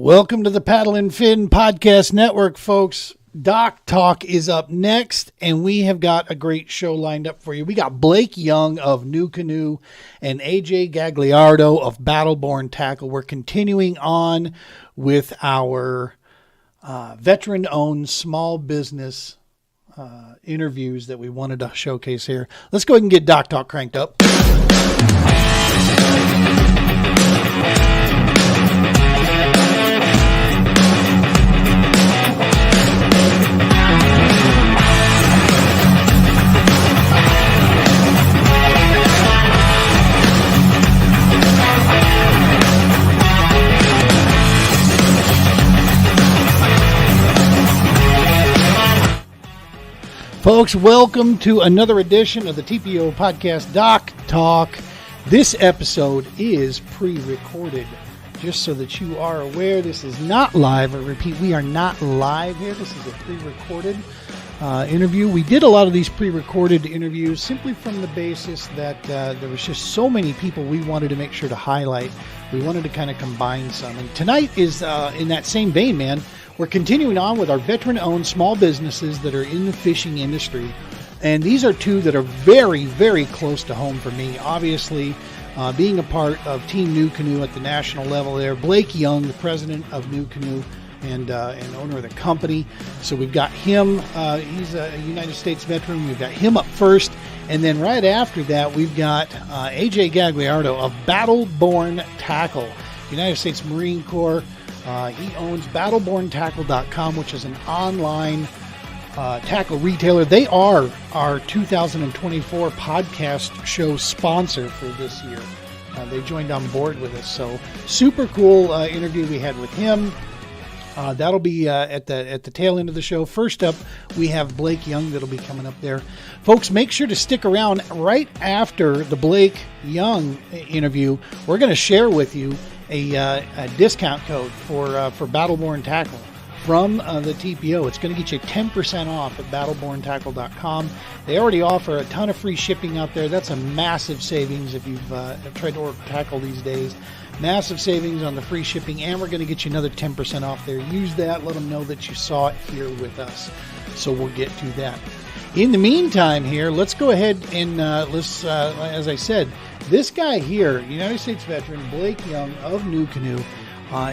Welcome to the Paddle and Fin Podcast Network, folks. Dock Talk is up next, and we have got a great show lined up for you. We got Blake Young of NUCANOE and AJ Gagliardo of Battleborn Tackle. We're continuing on with our veteran-owned small business interviews that we wanted to showcase here. Let's go ahead and get Dock Talk cranked up. Folks, welcome to another edition of the TPO podcast, Dock Talk. This episode is pre-recorded. Just so that you are aware, this is not live. I repeat, we are not live here. This is a pre-recorded interview. We did a lot of these pre-recorded interviews simply from the basis that there was just so many people we wanted to make sure to highlight. We wanted to kind of combine some. And tonight is in that same vein, man. We're continuing on with our veteran-owned small businesses that are in the fishing industry. And these are two that are very, very close to home for me. Obviously, being a part of Team NUCANOE at the national level there. Blake Young, the president of NUCANOE and owner of the company. So we've got him. He's a United States veteran. We've got him up first. And then right after that, we've got AJ Gagliardo of Battleborn Tackle, United States Marine Corps. He owns battleborntackle.com, which is an online tackle retailer. They are our 2024 podcast show sponsor for this year. They joined on board with us. So super cool interview we had with him. That'll be at the tail end of the show. First up, we have Blake Young that'll be coming up there. Folks, make sure to stick around. Right after the Blake Young interview, we're going to share with you a discount code for Battleborn Tackle from the TPO. It's going to get you 10% off at battleborntackle.com. They already offer a ton of free shipping out there. That's a massive savings if you've tried to order tackle these days. Massive savings on the free shipping, and we're going to get you another 10% off there. Use that. Let them know that you saw it here with us. So we'll get to that. In the meantime here, let's go ahead and as I said, this guy here, United States veteran Blake Young of NUCANOE,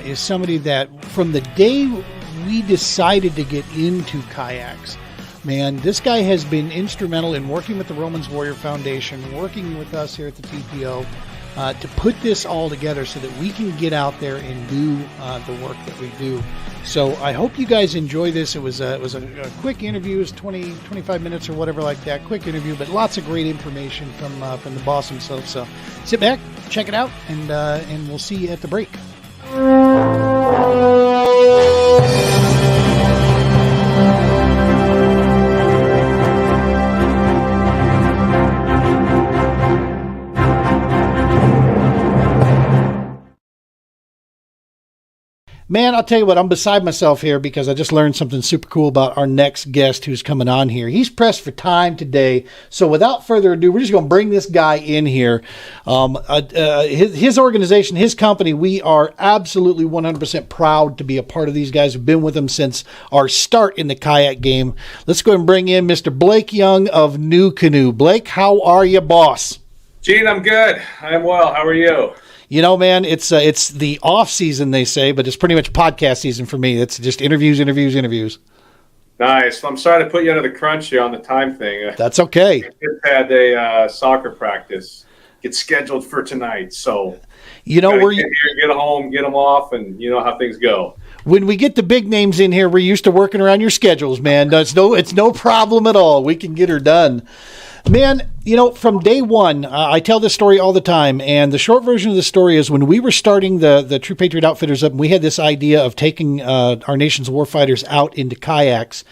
is somebody that from the day we decided to get into kayaks, man, this guy has been instrumental in working with the Romans Warrior Foundation, working with us here at the TPO, to put this all together so that we can get out there and do the work that we do. So I hope you guys enjoy this. It was a quick interview. It was 25 minutes or whatever like that. Quick interview, but lots of great information from the boss himself. So sit back, check it out, and we'll see you at the break. Man, I'll tell you what, I'm beside myself here because I just learned something super cool about our next guest who's coming on here. He's pressed for time today. So without further ado, we're just going to bring this guy in here. His organization, his company, we are absolutely 100% proud to be a part of these guys. We've been with them since our start in the kayak game. Let's go and bring in Mr. Blake Young of NUCANOE. Blake, how are you, boss? Gene, I'm good. I'm well. How are you? You know, man, it's the off season, they say, but it's pretty much podcast season for me. It's just interviews. Nice. Well, I'm sorry to put you under the crunch here on the time thing. That's okay. I just had a soccer practice get scheduled for tonight, so get home, get them off, and you know how things go. When we get the big names in here, we're used to working around your schedules, man. It's no problem at all. We can get her done. Man, from day one, I tell this story all the time, and the short version of the story is when we were starting the True Patriot Outfitters up, and we had this idea of taking our nation's warfighters out into kayaks,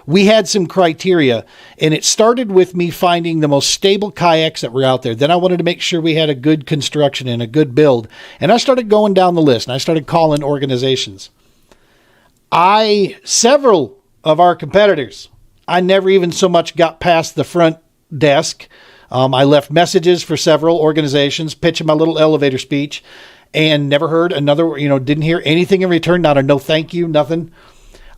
we had some criteria, and it started with me finding the most stable kayaks that were out there. Then I wanted to make sure we had a good construction and a good build, and I started going down the list, and I started calling organizations. Several of our competitors, I never even so much got past the front desk. I left messages for several organizations, pitching my little elevator speech, and never heard another, didn't hear anything in return, not a no thank you, nothing.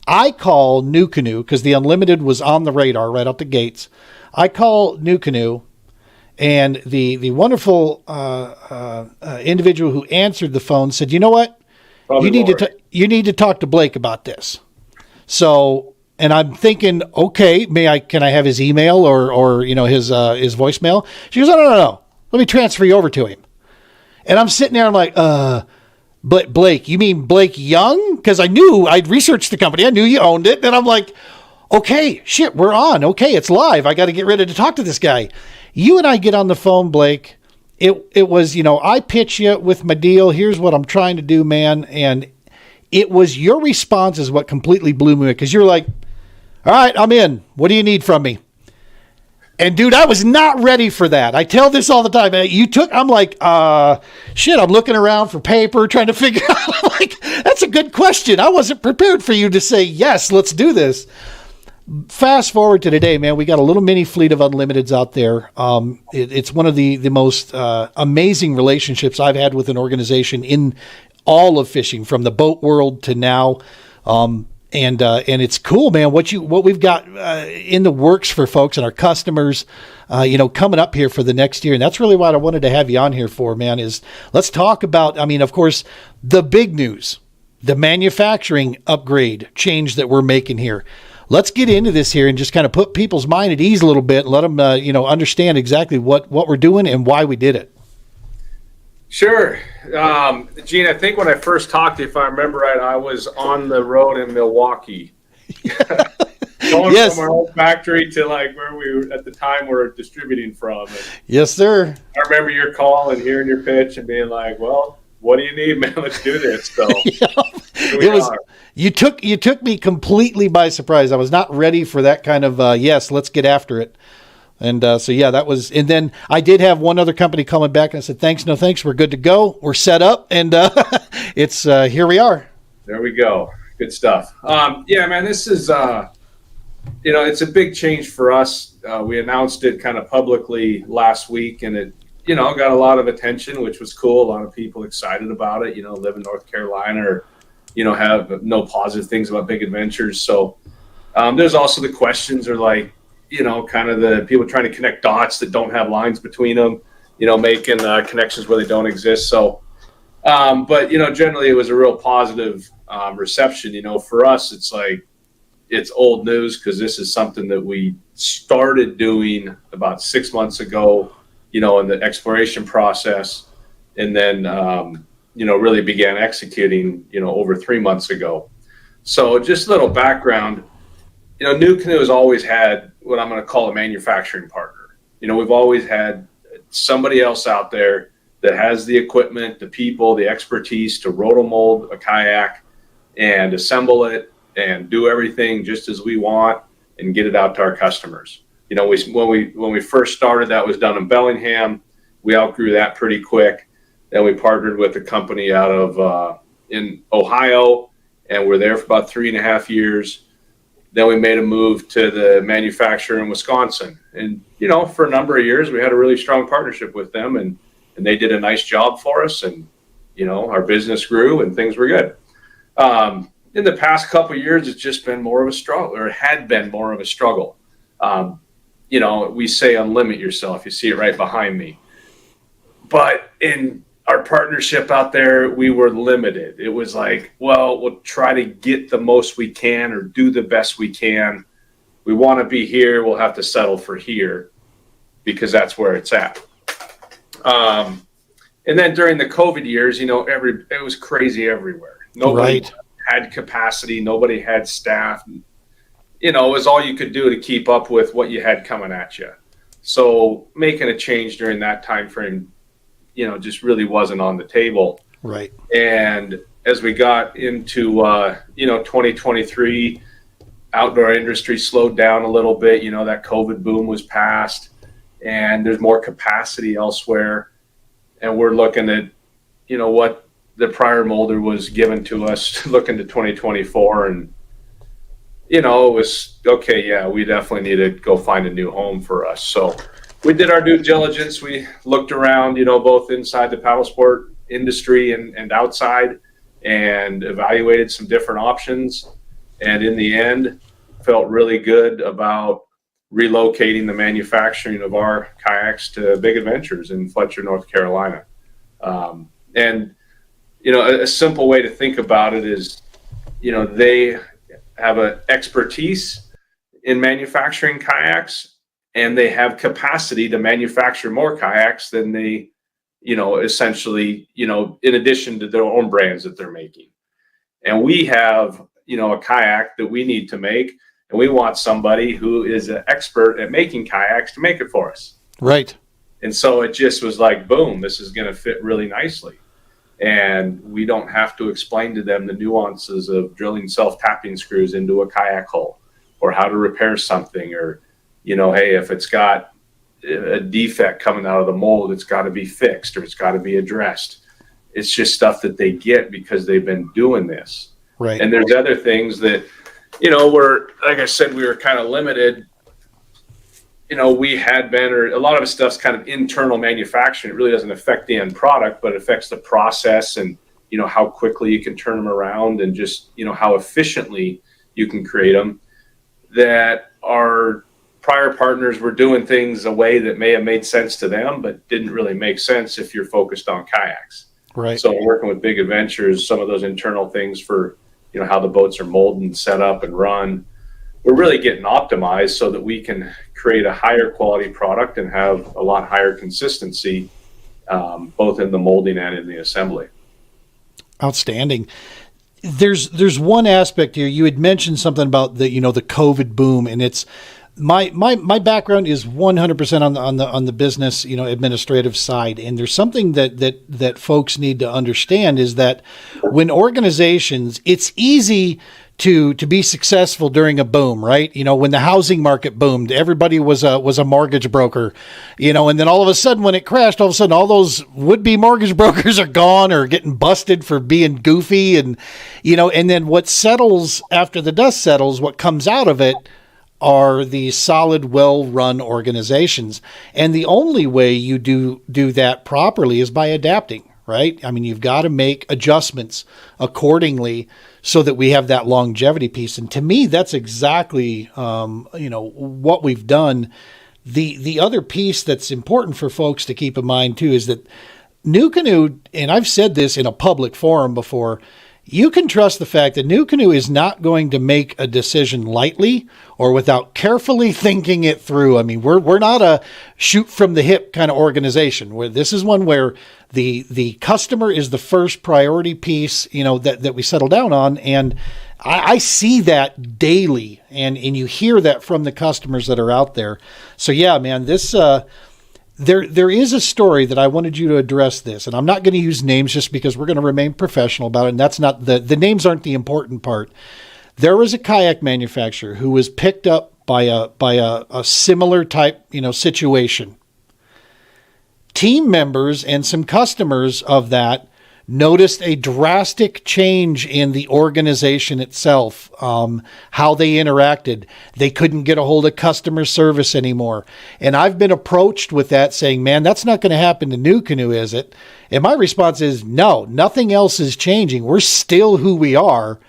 I call NUCANOE because the unlimited was on the radar right out the gates. I call NUCANOE, and the wonderful individual who answered the phone said, "You know what? You need to talk to Blake about this." So, and I'm thinking, okay, can I have his email or his voicemail? She goes, no. Let me transfer you over to him. And I'm sitting there, I'm like, but Blake, you mean Blake Young? Because I'd researched the company. I knew you owned it. And I'm like, okay, shit, we're on. Okay, it's live. I got to get ready to talk to this guy. You and I get on the phone, Blake. It was, I pitch you with my deal. Here's what I'm trying to do, man. And it was your response is what completely blew me away. Because you're like, all right, I'm in. What do you need from me? And dude, I was not ready for that. I tell this all the time. I'm like, shit, I'm looking around for paper, trying to figure out, like, that's a good question. I wasn't prepared for you to say, yes, let's do this. Fast forward to today, man, we got a little mini fleet of Unlimiteds out there. It's one of the most amazing relationships I've had with an organization in all of fishing, from the boat world to now. And it's cool, man, what we've got in the works for folks and our customers, coming up here for the next year. And that's really what I wanted to have you on here for, man, is let's talk about, of course, the big news, the manufacturing upgrade change that we're making here. Let's get into this here and just kind of put people's mind at ease a little bit and let them, understand exactly what we're doing and why we did it. Sure. Gene, I think when I first talked to you, if I remember right, I was on the road in Milwaukee. Going yes. from our old factory to like where we were at the time were distributing from. And yes, sir. I remember your call and hearing your pitch and being like, well, what do you need, man? Let's do this. So you took me completely by surprise. I was not ready for that kind of, yes, let's get after it. And that was, and then I did have one other company coming back and I said, thanks, no thanks. We're good to go. We're set up. And it's, here we are. There we go. Good stuff. Man, this is, it's a big change for us. We announced it kind of publicly last week and it, got a lot of attention, which was cool. A lot of people excited about it, live in North Carolina or, have no positive things about big adventures. So there's also the questions are like, kind of the people trying to connect dots that don't have lines between them, making connections where they don't exist. So, but, generally it was a real positive reception. For us, it's like, it's old news because this is something that we started doing about 6 months ago, in the exploration process, and then, really began executing, over 3 months ago. So just a little background. NUCANOE has always had what I'm going to call a manufacturing partner. We've always had somebody else out there that has the equipment, the people, the expertise to rotomold a kayak and assemble it and do everything just as we want and get it out to our customers. When we first started, that was done in Bellingham. We outgrew that pretty quick. Then we partnered with a company out of in Ohio, and we're there for about 3.5 years. Then we made a move to the manufacturer in Wisconsin. And, for a number of years, we had a really strong partnership with them and they did a nice job for us. And, our business grew and things were good. In the past couple of years, it's just been more of a struggle, or it had been more of a struggle. We say unlimit yourself. You see it right behind me. But in our partnership out there, we were limited. It was like, well, we'll try to get the most we can or do the best we can. We want to be here. We'll have to settle for here because that's where it's at. And then during the COVID years, it was crazy everywhere. Nobody had capacity. Nobody had staff. It was all you could do to keep up with what you had coming at you. So making a change during that time frame, just really wasn't on the table. Right. And as we got into, 2023, outdoor industry slowed down a little bit. That COVID boom was past and there's more capacity elsewhere. And we're looking at, what the prior molder was given to us, looking to 2024. And, it was, okay, yeah, we definitely need to go find a new home for us. So we did our due diligence. We looked around, both inside the paddle sport industry and outside, and evaluated some different options. And in the end, felt really good about relocating the manufacturing of our kayaks to Big Adventures in Fletcher, North Carolina. And, a simple way to think about it is, they have an expertise in manufacturing kayaks, and they have capacity to manufacture more kayaks than they, essentially, in addition to their own brands that they're making. And we have, a kayak that we need to make, and we want somebody who is an expert at making kayaks to make it for us. Right. And so it just was like, boom, this is going to fit really nicely. And we don't have to explain to them the nuances of drilling self-tapping screws into a kayak hull, or how to repair something, or, hey, if it's got a defect coming out of the mold, it's got to be fixed, or it's got to be addressed. It's just stuff that they get because they've been doing this. Right. And there's other things that, we're, like I said, we were kind of limited. We had been, or a lot of the stuff's kind of internal manufacturing. It really doesn't affect the end product, but it affects the process and, how quickly you can turn them around, and just, how efficiently you can create them. That our prior partners were doing things a way that may have made sense to them, but didn't really make sense if you're focused on kayaks. Right. So working with Big Adventures, some of those internal things for, how the boats are molded and set up and run, we're really getting optimized so that we can create a higher quality product and have a lot higher consistency, both in the molding and in the assembly. Outstanding. There's one aspect here. You had mentioned something about the COVID boom, and it's my background is 100% on the business, administrative side. And there's something that folks need to understand is that when organizations, it's easy to be successful during a boom, right? When the housing market boomed, everybody was a mortgage broker, and then all of a sudden when it crashed, all of a sudden all those would-be mortgage brokers are gone or getting busted for being goofy. And then what settles after the dust settles, what comes out of it are the solid, well-run organizations. And the only way you do that properly is by adapting, right? I mean, you've got to make adjustments accordingly so that we have that longevity piece. And to me, that's exactly, what we've done. The other piece that's important for folks to keep in mind too is that NUCANOE, and I've said this in a public forum before, you can trust the fact that NUCANOE is not going to make a decision lightly or without carefully thinking it through. I mean, we're not a shoot from the hip kind of organization. Where this is one where the customer is the first priority piece, that we settle down on. And I see that daily, and you hear that from the customers that are out there. So yeah, man, this There is a story that I wanted you to address this, and I'm not going to use names just because we're going to remain professional about it, and that's not the names aren't the important part. There was a kayak manufacturer who was picked up by a similar type, situation. Team members and some customers of that noticed a drastic change in the organization itself, how they interacted. They couldn't get a hold of customer service anymore. And I've been approached with that saying, man, that's not going to happen to NUCANOE, is it? And my response is, no, nothing else is changing. We're still who we are.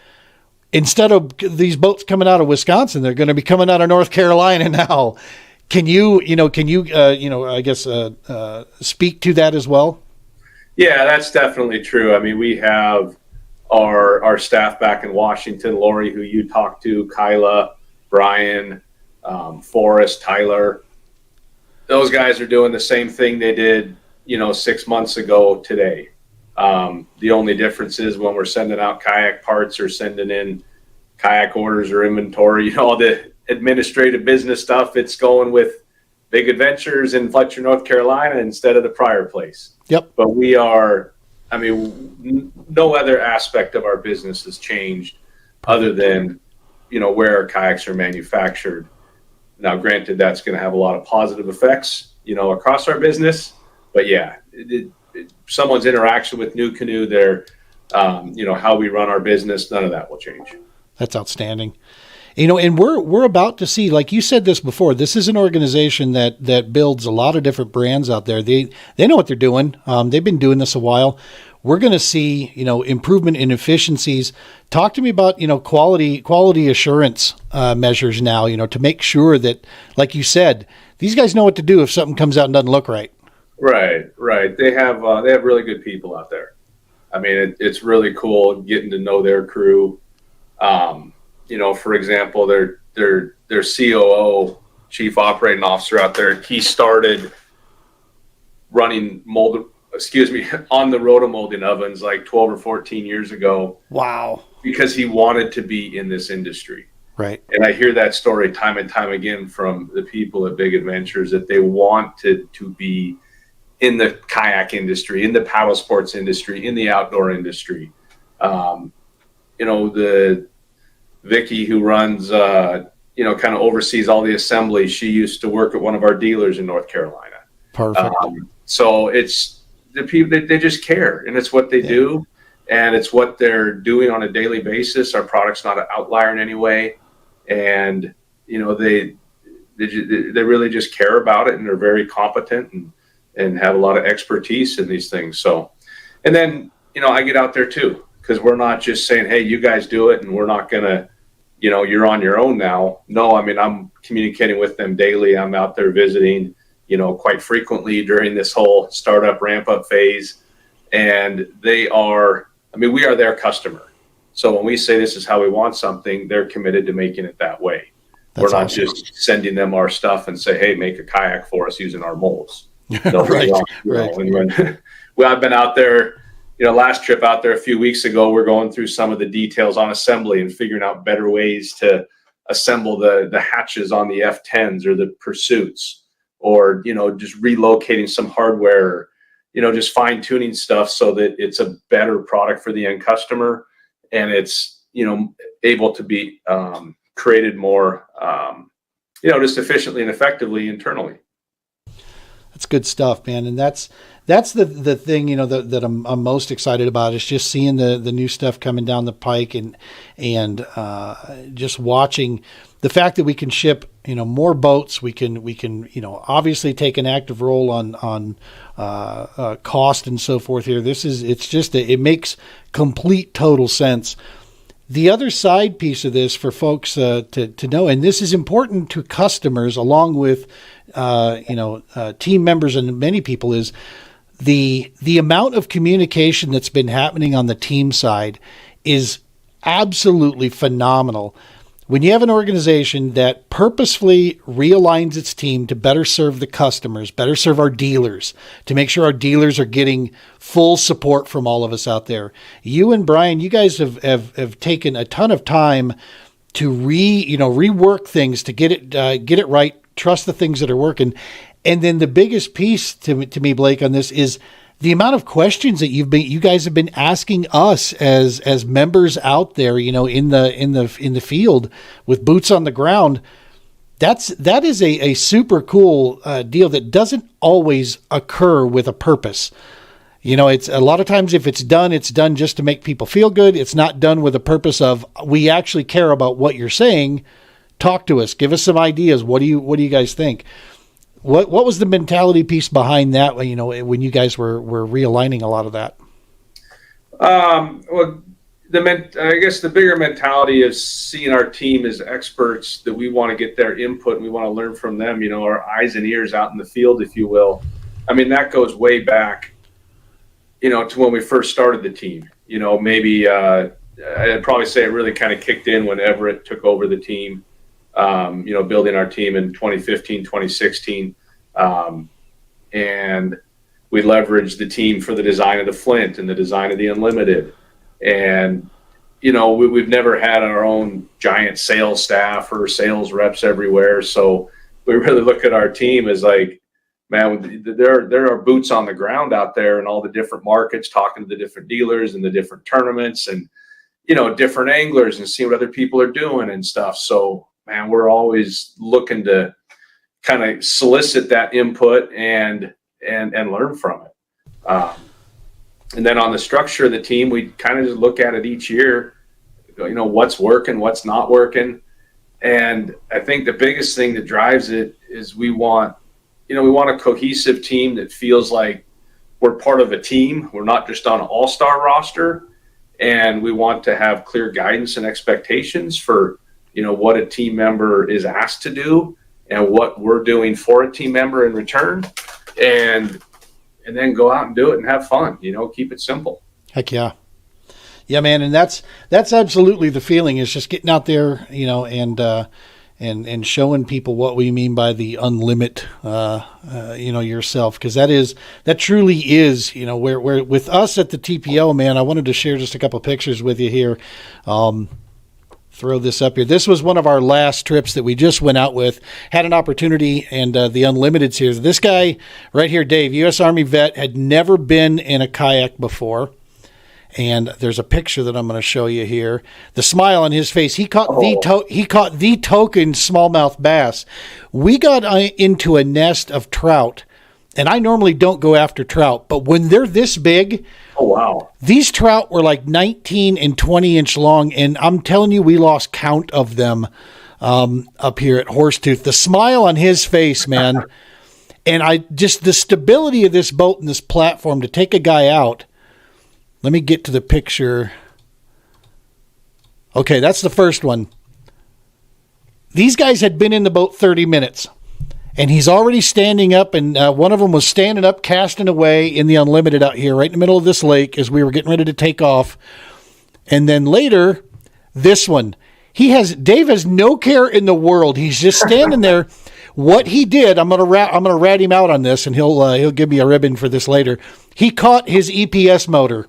Instead of these boats coming out of Wisconsin, they're going to be coming out of North Carolina now. Can you speak to that as well? Yeah, that's definitely true. I mean, we have our staff back in Washington, Lori, who you talked to, Kyla, Brian, Forrest, Tyler. Those guys are doing the same thing they did, 6 months ago today. The only difference is when we're sending out kayak parts or sending in kayak orders or inventory, all the administrative business stuff, it's going with Big Adventures in Fletcher, North Carolina instead of the prior place. Yep. But we are, no other aspect of our business has changed other than, where our kayaks are manufactured. Now, granted, that's going to have a lot of positive effects, across our business. But yeah, someone's interaction with NUCANOE, their, how we run our business, none of that will change. That's outstanding. And we're about to see, like you said this before, this is an organization that builds a lot of different brands out there. They know what they're doing. They've been doing this a while. we're going to see, improvement in efficiencies. Talk to me about, quality assurance measures now, to make sure that, like you said, these guys know what to do if something comes out and doesn't look right. Right. They have really good people out there. I mean, it's really cool getting to know their crew. For example, their COO, Chief Operating Officer out there, he started running on the rotomolding ovens like 12 or 14 years ago. Wow. Because he wanted to be in this industry. Right. And I hear that story time and time again from the people at Big Adventures, that they wanted to be in the kayak industry, in the paddle sports industry, in the outdoor industry. The Vicky who runs, kind of oversees all the assembly. She used to work at one of our dealers in North Carolina. Perfect. So it's the people, they just care, and it's what they do, and it's what they're doing on a daily basis. Our product's not an outlier in any way, and they really just care about it, and they're very competent and have a lot of expertise in these things. So, and then I get out there too, because we're not just saying, hey, you guys do it, and we're not gonna, you're on your own now. No, I mean, I'm communicating with them daily. I'm out there visiting, quite frequently during this whole startup ramp up phase. And we are their customer. So when we say this is how we want something, they're committed to making it that way. We're not just sending them our stuff and say, hey, make a kayak for us using our molds. No, right. And I've been out there, last trip out there a few weeks ago, we're going through some of the details on assembly and figuring out better ways to assemble the hatches on the F10s or the Pursuits, or, just relocating some hardware, just fine tuning stuff so that it's a better product for the end customer, and it's, able to be created more, just efficiently and effectively internally. That's good stuff, man. And that's the thing, that I'm most excited about, is just seeing the new stuff coming down the pike, and just watching the fact that we can ship, more boats. We can, obviously take an active role on cost and so forth here. It makes complete total sense. The other side piece of this for folks to know, and this is important to customers along with team members and many people, is the amount of communication that's been happening on the team side is absolutely phenomenal. When you have an organization that purposefully realigns its team to better serve the customers, better serve our dealers, to make sure our dealers are getting full support from all of us out there. You and Brian, you guys have taken a ton of time to rework things, to get it right, trust the things that are working. And then the biggest piece to me, Blake, on this is the amount of questions that you guys have been asking us as members out there, in the field with boots on the ground. That is a super cool deal that doesn't always occur with a purpose. It's a lot of times, if it's done just to make people feel good. It's not done with a purpose of, we actually care about what you're saying. Talk to us, give us some ideas. What do you guys think? What was the mentality piece behind that, when you guys were realigning a lot of that? Well, I guess the bigger mentality is seeing our team as experts, that we want to get their input and we want to learn from them, our eyes and ears out in the field, if you will. I mean, that goes way back, to when we first started the team. Maybe I'd probably say it really kind of kicked in when Everett took over the team. Building our team in 2015, 2016. And we leveraged the team for the design of the Flint and the design of the Unlimited. And, we've never had our own giant sales staff or sales reps everywhere. So we really look at our team as like, man, there are boots on the ground out there in all the different markets, talking to the different dealers and the different tournaments and, different anglers, and see what other people are doing and stuff. So, man, we're always looking to kind of solicit that input and learn from it. And then on the structure of the team, we kind of just look at it each year, what's working, what's not working. And I think the biggest thing that drives it is we want a cohesive team that feels like we're part of a team. We're not just on an all-star roster, and we want to have clear guidance and expectations for, what a team member is asked to do and what we're doing for a team member in return, and then go out and do it and have fun, keep it simple. Heck yeah. Yeah, man. And that's absolutely the feeling, is just getting out there, and showing people what we mean by the unlimit, yourself. Cause that truly is, where with us at the TPO, man, I wanted to share just a couple of pictures with you here. Throw this up here. This was one of our last trips that we just went out with, had an opportunity, and the Unlimited's here. This guy right here, Dave, U.S. Army vet, had never been in a kayak before. And there's a picture that I'm going to show you here. The smile on his face. He caught the token smallmouth bass. We got into a nest of trout, and I normally don't go after trout, but when they're this big, oh wow, these trout were like 19 and 20 inch long, and I'm telling you, we lost count of them up here at Horsetooth. The smile on his face, man, and the stability of this boat and this platform to take a guy out. Let me get to the picture. Okay, that's the first one. These guys had been in the boat 30 minutes, and he's already standing up, and one of them was standing up, casting away in the Unlimited out here, right in the middle of this lake as we were getting ready to take off. And then later, this one. Dave has no care in the world. He's just standing there. What he did, I'm gonna rat him out on this, and he'll give me a ribbon for this later. He caught his EPS motor.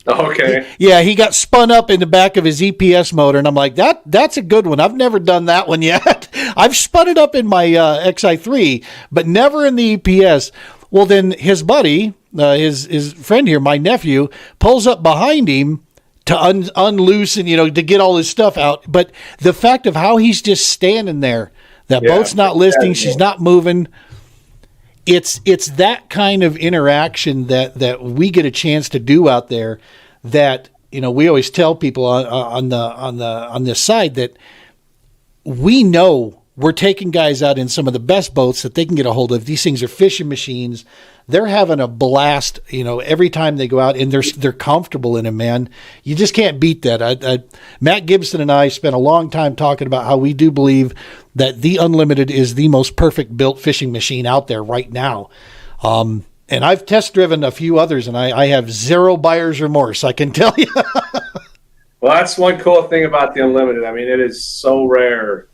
Okay. He got spun up in the back of his EPS motor, and I'm like, that's a good one. I've never done that one yet. I've spun it up in my XI3, but never in the EPS. Well, then his buddy, his friend here, my nephew, pulls up behind him to unloose and, to get all his stuff out. But the fact of how he's just standing there, that boat's not listing, she's not moving. It's that kind of interaction that we get a chance to do out there that, we always tell people on this side that we know we're taking guys out in some of the best boats that they can get a hold of. These things are fishing machines. They're having a blast, every time they go out, and they're comfortable in them, man. You just can't beat that. Matt Gibson and I spent a long time talking about how we do believe that the Unlimited is the most perfect built fishing machine out there right now. And I've test driven a few others, and I have zero buyer's remorse, I can tell you. Well, that's one cool thing about the Unlimited. I mean, it is so rare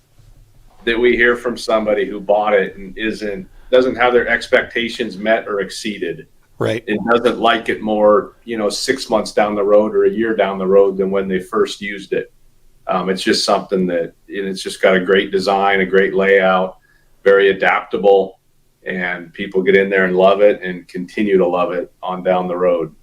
that we hear from somebody who bought it and doesn't have their expectations met or exceeded. Right. It doesn't like it more, 6 months down the road or a year down the road than when they first used it. It's just something that it's just got a great design, a great layout, very adaptable, and people get in there and love it and continue to love it on down the road.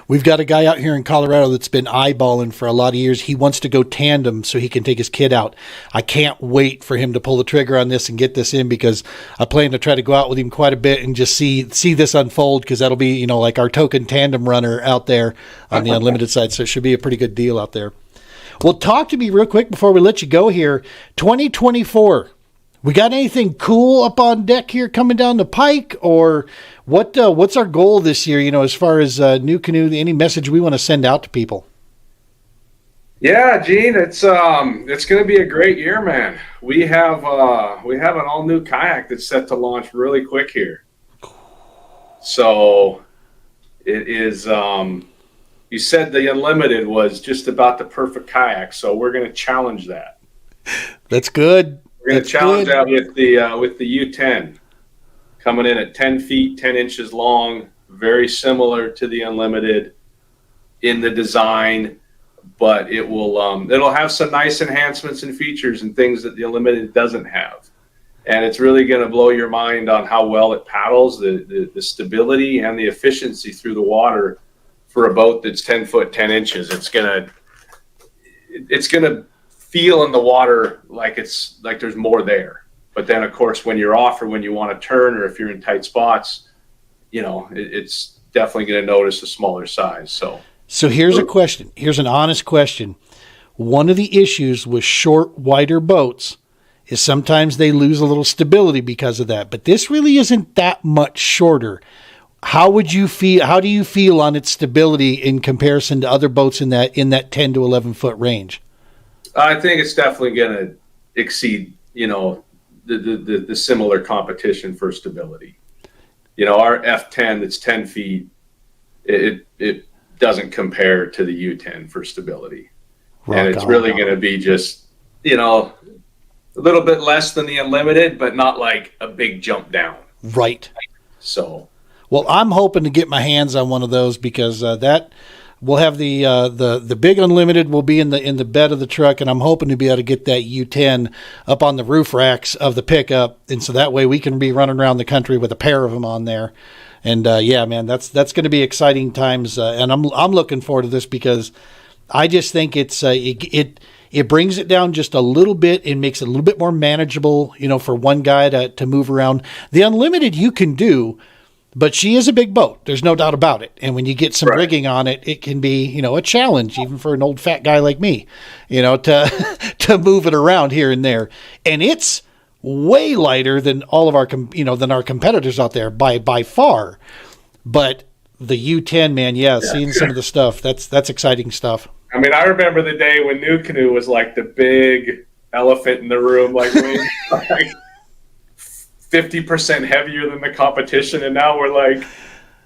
We've got a guy out here in Colorado that's been eyeballing for a lot of years. He wants to go tandem so he can take his kid out. I can't wait for him to pull the trigger on this and get this in, because I plan to try to go out with him quite a bit and just see this unfold, because that'll be, like our token tandem runner out there on the Unlimited side. So it should be a pretty good deal out there. Well, talk to me real quick before we let you go here. 2024. We got anything cool up on deck here coming down the pike, or what's our goal this year, as far as NUCANOE, any message we want to send out to people? Yeah, Gene, it's going to be a great year, man. We have an all new kayak that's set to launch really quick here. So it is, you said the Unlimited was just about the perfect kayak, so we're going to challenge that. That's good. We're going to challenge that with the U10 coming in at 10 feet, 10 inches long, very similar to the Unlimited in the design, but it'll have some nice enhancements and features and things that the Unlimited doesn't have. And it's really going to blow your mind on how well it paddles, the stability and the efficiency through the water for a boat that's 10 foot, 10 inches. It's going to feel in the water like there's more there. But then, of course, when you're off or when you want to turn or if you're in tight spots, it's definitely going to notice a smaller size. So here's a question. Here's an honest question. One of the issues with short, wider boats is sometimes they lose a little stability because of that. But this really isn't that much shorter. How do you feel on its stability in comparison to other boats in that 10 to 11 foot range? I think it's definitely going to exceed, the similar competition for stability. Our F10 that's 10 feet, it doesn't compare to the U10 for stability. And it's really going to be just, a little bit less than the Unlimited, but not like a big jump down. Right. So. Well, I'm hoping to get my hands on one of those because that we'll have the big Unlimited will be in the bed of the truck, and I'm hoping to be able to get that U10 up on the roof racks of the pickup, and so that way we can be running around the country with a pair of them on there. And yeah, man, that's going to be exciting times, and I'm looking forward to this because I just think it's it brings it down just a little bit and makes it a little bit more manageable, for one guy to move around. The Unlimited you can do. But she is a big boat. There's no doubt about it. And when you get some rigging on it, it can be, a challenge, even for an old fat guy like me, to move it around here and there. And it's way lighter than all of our, than our competitors out there by far. But the U10, man, seeing some of the stuff, that's exciting stuff. I mean, I remember the day when NUCANOE was like the big elephant in the room, like 50% heavier than the competition, and now we're like,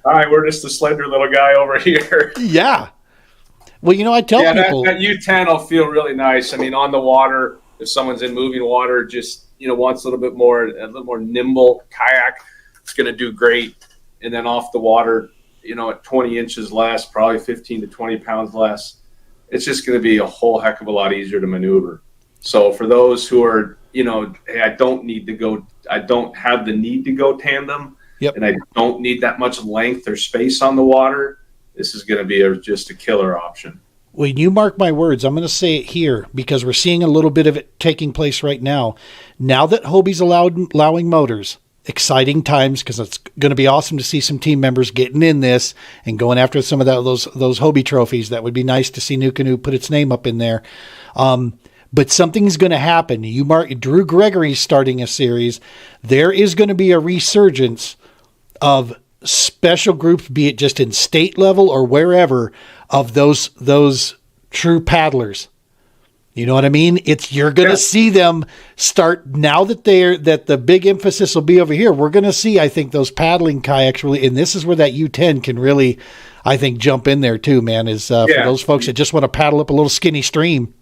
all right, we're just a slender little guy over here. Yeah. Well, I tell people that U10 will feel really nice. I mean, on the water, if someone's in moving water, just wants a little more nimble kayak, it's going to do great. And then off the water, at 20 inches less, probably 15 to 20 pounds less, it's just going to be a whole heck of a lot easier to maneuver. So for those who are, hey, I don't have the need to go tandem, and I don't need that much length or space on the water, this is going to be just a killer option. When you mark my words, I'm going to say it here because we're seeing a little bit of it taking place right now. Now that Hobie's allowing motors, exciting times because it's going to be awesome to see some team members getting in this and going after some of those Hobie trophies. That would be nice to see NUCANOE put its name up in there. But something's going to happen. Drew Gregory's starting a series. There is going to be a resurgence of special groups, be it just in state level or wherever, of those true paddlers. You know what I mean? You're going to see them start now that the big emphasis will be over here. We're going to see, I think, those paddling kayaks really, and this is where that U10 can really, I think, jump in there too, man, for those folks that just want to paddle up a little skinny stream.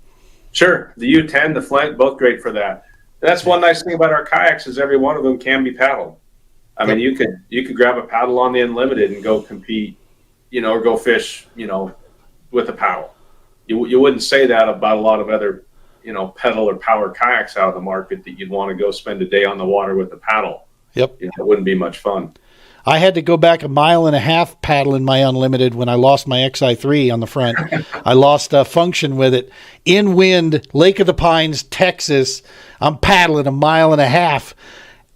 Sure. The U10, the Flint, both great for that. That's one nice thing about our kayaks is every one of them can be paddled. I mean, you could grab a paddle on the Unlimited and go compete, or go fish, with a paddle. You wouldn't say that about a lot of other, pedal or power kayaks out of the market that you'd want to go spend a day on the water with a paddle. Yep. It wouldn't be much fun. I had to go back 1.5 miles paddling my Unlimited when I lost my XI3 on the front. I lost function with it. In wind, Lake of the Pines, Texas. I'm paddling 1.5 miles.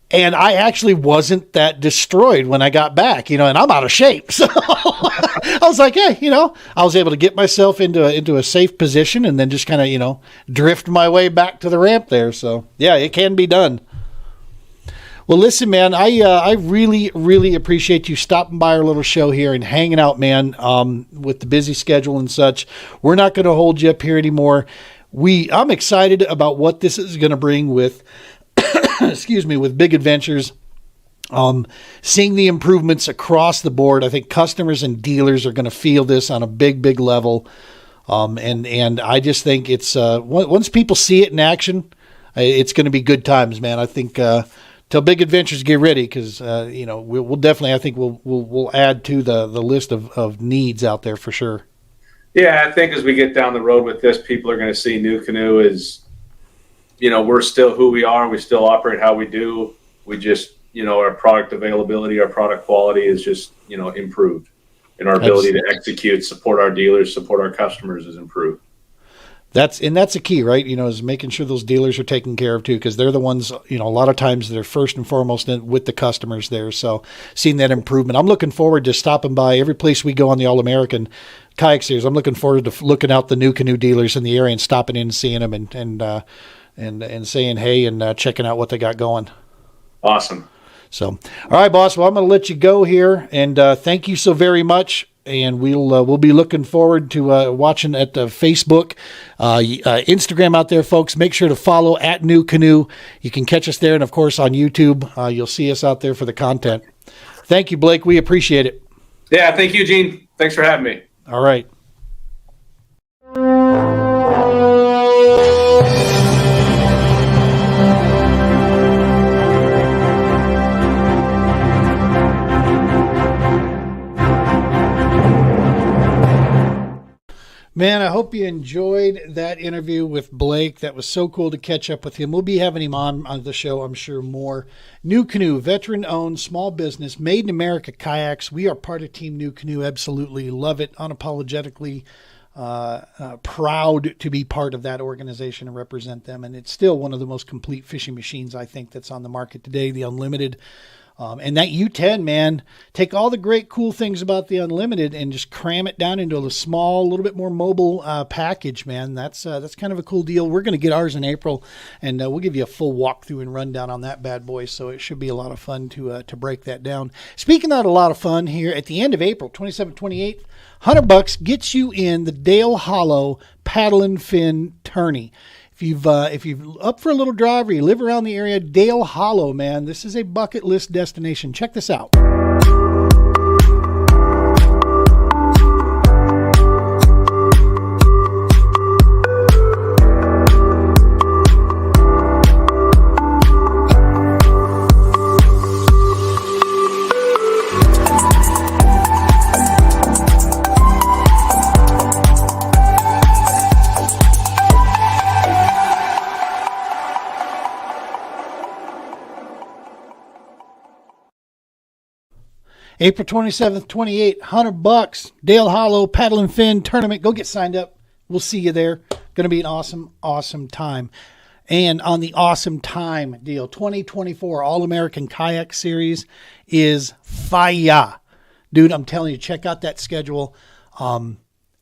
And I actually wasn't that destroyed when I got back, and I'm out of shape. So I was like, hey, I was able to get myself into a safe position and then just kind of, drift my way back to the ramp there. So, yeah, it can be done. Well, listen, man, I really, really appreciate you stopping by our little show here and hanging out, man, with the busy schedule and such. We're not going to hold you up here anymore. I'm excited about what this is going to bring with, with Big Adventures. Seeing the improvements across the board. I think customers and dealers are going to feel this on a big, big level. And I just think it's, once people see it in action, it's going to be good times, man. I think, till Big Adventures get ready, because we'll definitely, I think we'll add to the list of needs out there for sure. Yeah, I think as we get down the road with this, people are going to see NUCANOE as, we're still who we are. We still operate how we do. We just, our product availability, our product quality is just, improved, and our ability to execute, support our dealers, support our customers is improved. That's a key, right? Is making sure those dealers are taken care of too, because they're the ones, a lot of times they're first and foremost with the customers there. So seeing that improvement, I'm looking forward to stopping by every place we go on the All-American Kayak Series. I'm looking forward to looking out the NUCANOE dealers in the area and stopping in and seeing them and saying hey and checking out what they got going. Awesome. So, all right, boss. Well, I'm going to let you go here, and thank you so very much. And we'll be looking forward to watching at the Facebook, Instagram out there, folks. Make sure to follow at NUCANOE. You can catch us there, and of course on YouTube, you'll see us out there for the content. Thank you, Blake. We appreciate it. Yeah, thank you, Gene. Thanks for having me. All right. Man, I hope you enjoyed that interview with Blake. That was so cool to catch up with him. We'll be having him on the show, I'm sure, more. NUCANOE, veteran-owned, small business, made in America kayaks. We are part of Team NUCANOE. Absolutely love it. Unapologetically proud to be part of that organization and represent them. And it's still one of the most complete fishing machines, I think, that's on the market today, the Unlimited. And that U10, man, take all the great, cool things about the Unlimited and just cram it down into a small, little bit more mobile package, man. That's kind of a cool deal. We're going to get ours in April, and we'll give you a full walkthrough and rundown on that bad boy. So it should be a lot of fun to break that down. Speaking of a lot of fun, here at the end of April, 27th, 28th, $100 gets you in the Dale Hollow Paddle and Fin Tourney. If you've up for a little drive or you live around the area, Dale Hollow, man, this is a bucket list destination. Check this out. April 27th, 28th, $100, Dale Hollow Paddle and Fin Tournament. Go get signed up. We'll see you there. Going to be an awesome, awesome time. And on the awesome time deal, 2024 All-American Kayak Series is fire. Dude, I'm telling you, check out that schedule.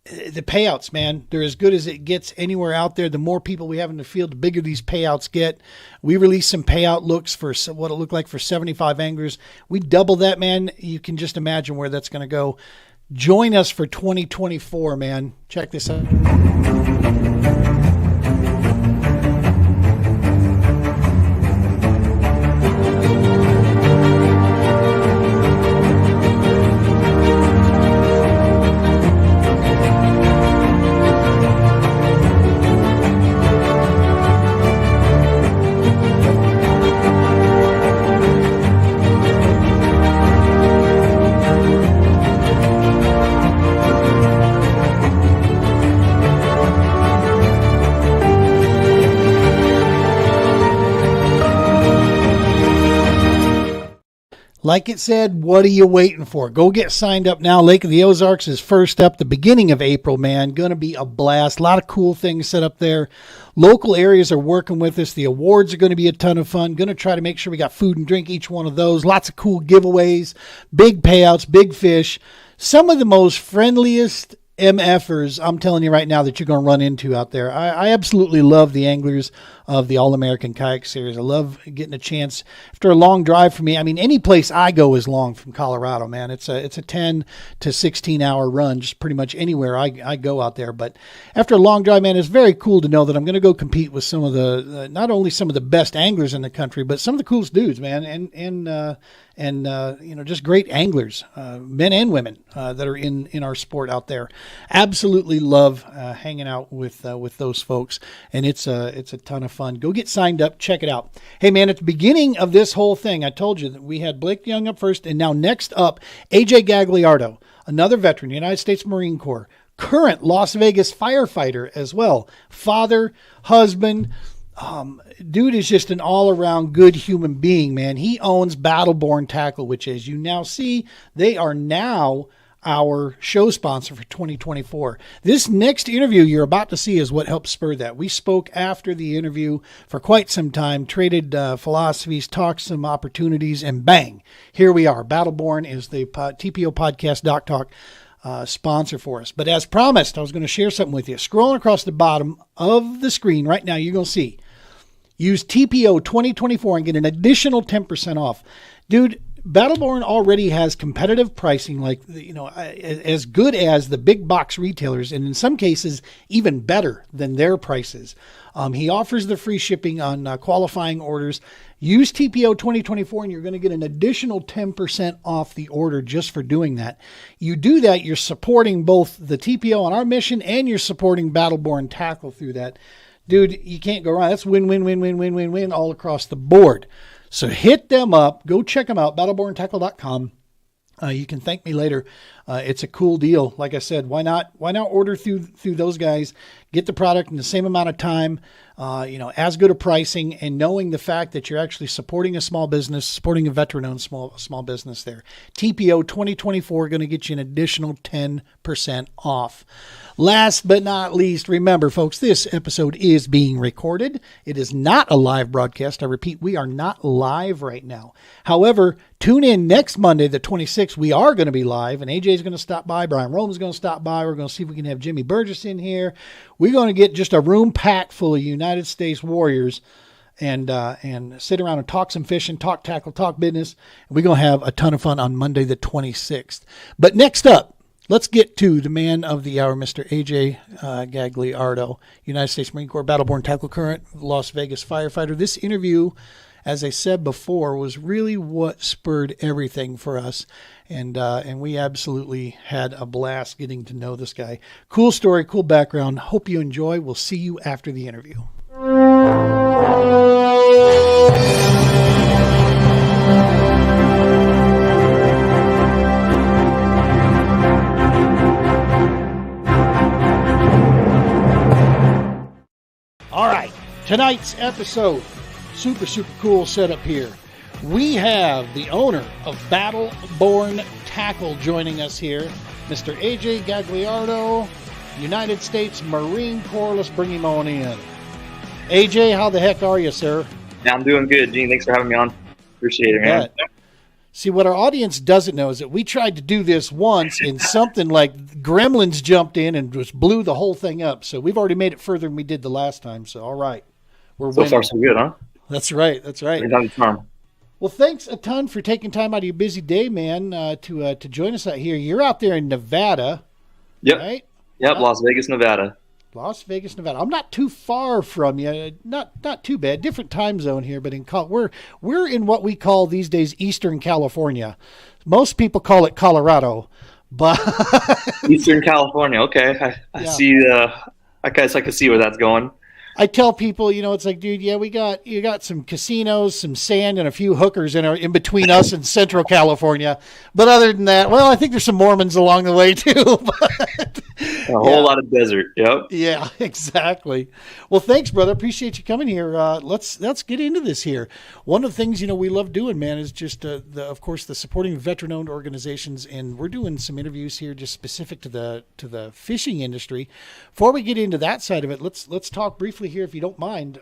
The payouts, man, they're as good as it gets anywhere out there. The more people we have in the field, the bigger these payouts get. We released some payout looks for what it looked like for 75 anglers. We double that, man. You can just imagine where that's going to go. Join us for 2024, man. Check this out. Like it said, what are you waiting for? Go get signed up now. Lake of the Ozarks is first up, the beginning of April, man. Going to be a blast. A lot of cool things set up there. Local areas are working with us. The awards are going to be a ton of fun. Going to try to make sure we got food and drink each one of those. Lots of cool giveaways, big payouts, big fish. Some of the most friendliest MFers, I'm telling you right now, that you're going to run into out there. I absolutely love the anglers of the All-American Kayak Series. I love getting a chance after a long drive for me. I mean, any place I go is long from Colorado, man. It's a 10 to 16 hour run, just pretty much anywhere I go out there. But after a long drive, man, it's very cool to know that I'm going to go compete with some of the, not only some of the best anglers in the country, but some of the coolest dudes, man. And you know, just great anglers, men and women that are in our sport out there. Absolutely love hanging out with those folks, and it's a ton of fun. Go get signed up, check it out. Hey man, at the beginning of this whole thing, I told you that we had Blake Young up first, and now next up, AJ Gagliardo, another veteran, United States Marine Corps, current Las Vegas firefighter as well, father, husband. Dude is just an all-around good human being, man. He owns Battleborn Tackle, which, as you now see, they are now our show sponsor for 2024. This next interview you're about to see is what helped spur that. We spoke after the interview for quite some time, traded philosophies, talked some opportunities, and bang, here we are. Battleborn is the TPO podcast Doc Talk sponsor for us. But as promised, I was going to share something with you. Scrolling across the bottom of the screen right now, you're going to see Use TPO 2024 and get an additional 10% off. Dude, Battleborn already has competitive pricing, like, as good as the big box retailers, and in some cases even better than their prices. He offers the free shipping on qualifying orders. Use TPO 2024 and you're going to get an additional 10% off the order just for doing that. You do that, you're supporting both the TPO on our mission and you're supporting Battleborn Tackle through that. Dude, you can't go wrong. That's win, win, win, win, win, win, win all across the board. So hit them up. Go check them out, battleborntackle.com. You can thank me later. It's a cool deal. Like I said, why not order through those guys, get the product in the same amount of time, as good a pricing, and knowing the fact that you're actually supporting a small business, supporting a veteran-owned small business there. TPO 2024 going to get you an additional 10% off. Last but not least, remember, folks, this episode is being recorded. It is not a live broadcast. I repeat, we are not live right now. However, tune in next Monday, the 26th. We are going to be live, and AJ is going to stop by. Brian Roman's going to stop by. We're going to see if we can have Jimmy Burgess in here. We're going to get just a room packed full of United States Warriors and sit around and talk some fishing, talk tackle, talk business. And we're going to have a ton of fun on Monday, the 26th. But next up, let's get to the man of the hour, Mr. AJ Gagliardo, United States Marine Corps Battleborn Tackle current Las Vegas firefighter. This interview, as I said before, was really what spurred everything for us. And we absolutely had a blast getting to know this guy. Cool story, cool background. Hope you enjoy. We'll see you after the interview. All right, tonight's episode, super cool setup here. We have the owner of Battleborn Tackle joining us here, Mr. AJ Gagliardo, United States Marine Corps. Let's bring him on in. AJ, how the heck are you, sir? Yeah, I'm doing good, Gene. Thanks for having me on. Appreciate it, man. See, what our audience doesn't know is that we tried to do this once and something like gremlins jumped in and just blew the whole thing up. So we've already made it further than we did the last time. So, all right. We're so winning. Far, so good, huh? That's right. Well, thanks a ton for taking time out of your busy day, man, to join us out here. You're out there in Nevada, yep. Right? Yep, Las Vegas, Nevada. Las Vegas, Nevada. I'm not too far from you. Not too bad. Different time zone here, but we're in what we call these days Eastern California. Most people call it Colorado, but Eastern California. Okay, I see. I guess I can see where that's going. I tell people, it's like, dude, yeah, you got some casinos, some sand, and a few hookers in between us and Central California. But other than that, well, I think there's some Mormons along the way too. But, a whole lot of desert. Yep. Yeah, exactly. Well, thanks, brother. Appreciate you coming here. Let's get into this here. One of the things we love doing, man, is just of course the supporting veteran-owned organizations, and we're doing some interviews here just specific to the fishing industry. Before we get into that side of it, let's talk briefly here, if you don't mind.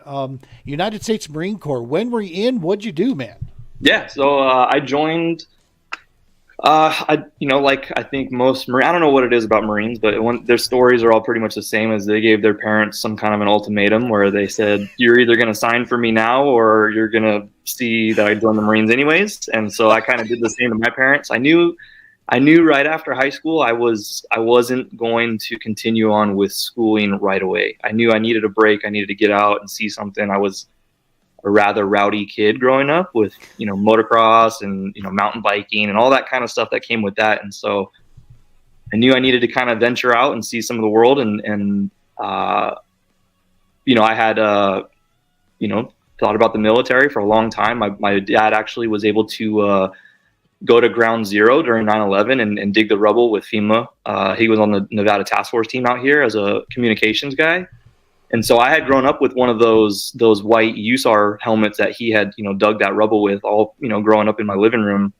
United States Marine Corps. When were you in? What'd you do, man? Yeah, so I joined. I think most Marines, I don't know what it is about Marines, but their stories are all pretty much the same, as they gave their parents some kind of an ultimatum where they said, you're either going to sign for me now or you're going to see that I joined the Marines anyways. And so I kind of did the same to my parents. I knew right after high school I wasn't going to continue on with schooling right away. I knew I needed a break. I needed to get out and see something. I was a rather rowdy kid growing up with, motocross and, mountain biking and all that kind of stuff that came with that. And so I knew I needed to kind of venture out and see some of the world. And I had, thought about the military for a long time. My dad actually was able to go to ground zero during 9/11 and dig the rubble with FEMA. He was on the Nevada task force team out here as a communications guy. And so I had grown up with one of those white USAR helmets that he had, dug that rubble with, all, growing up in my living room.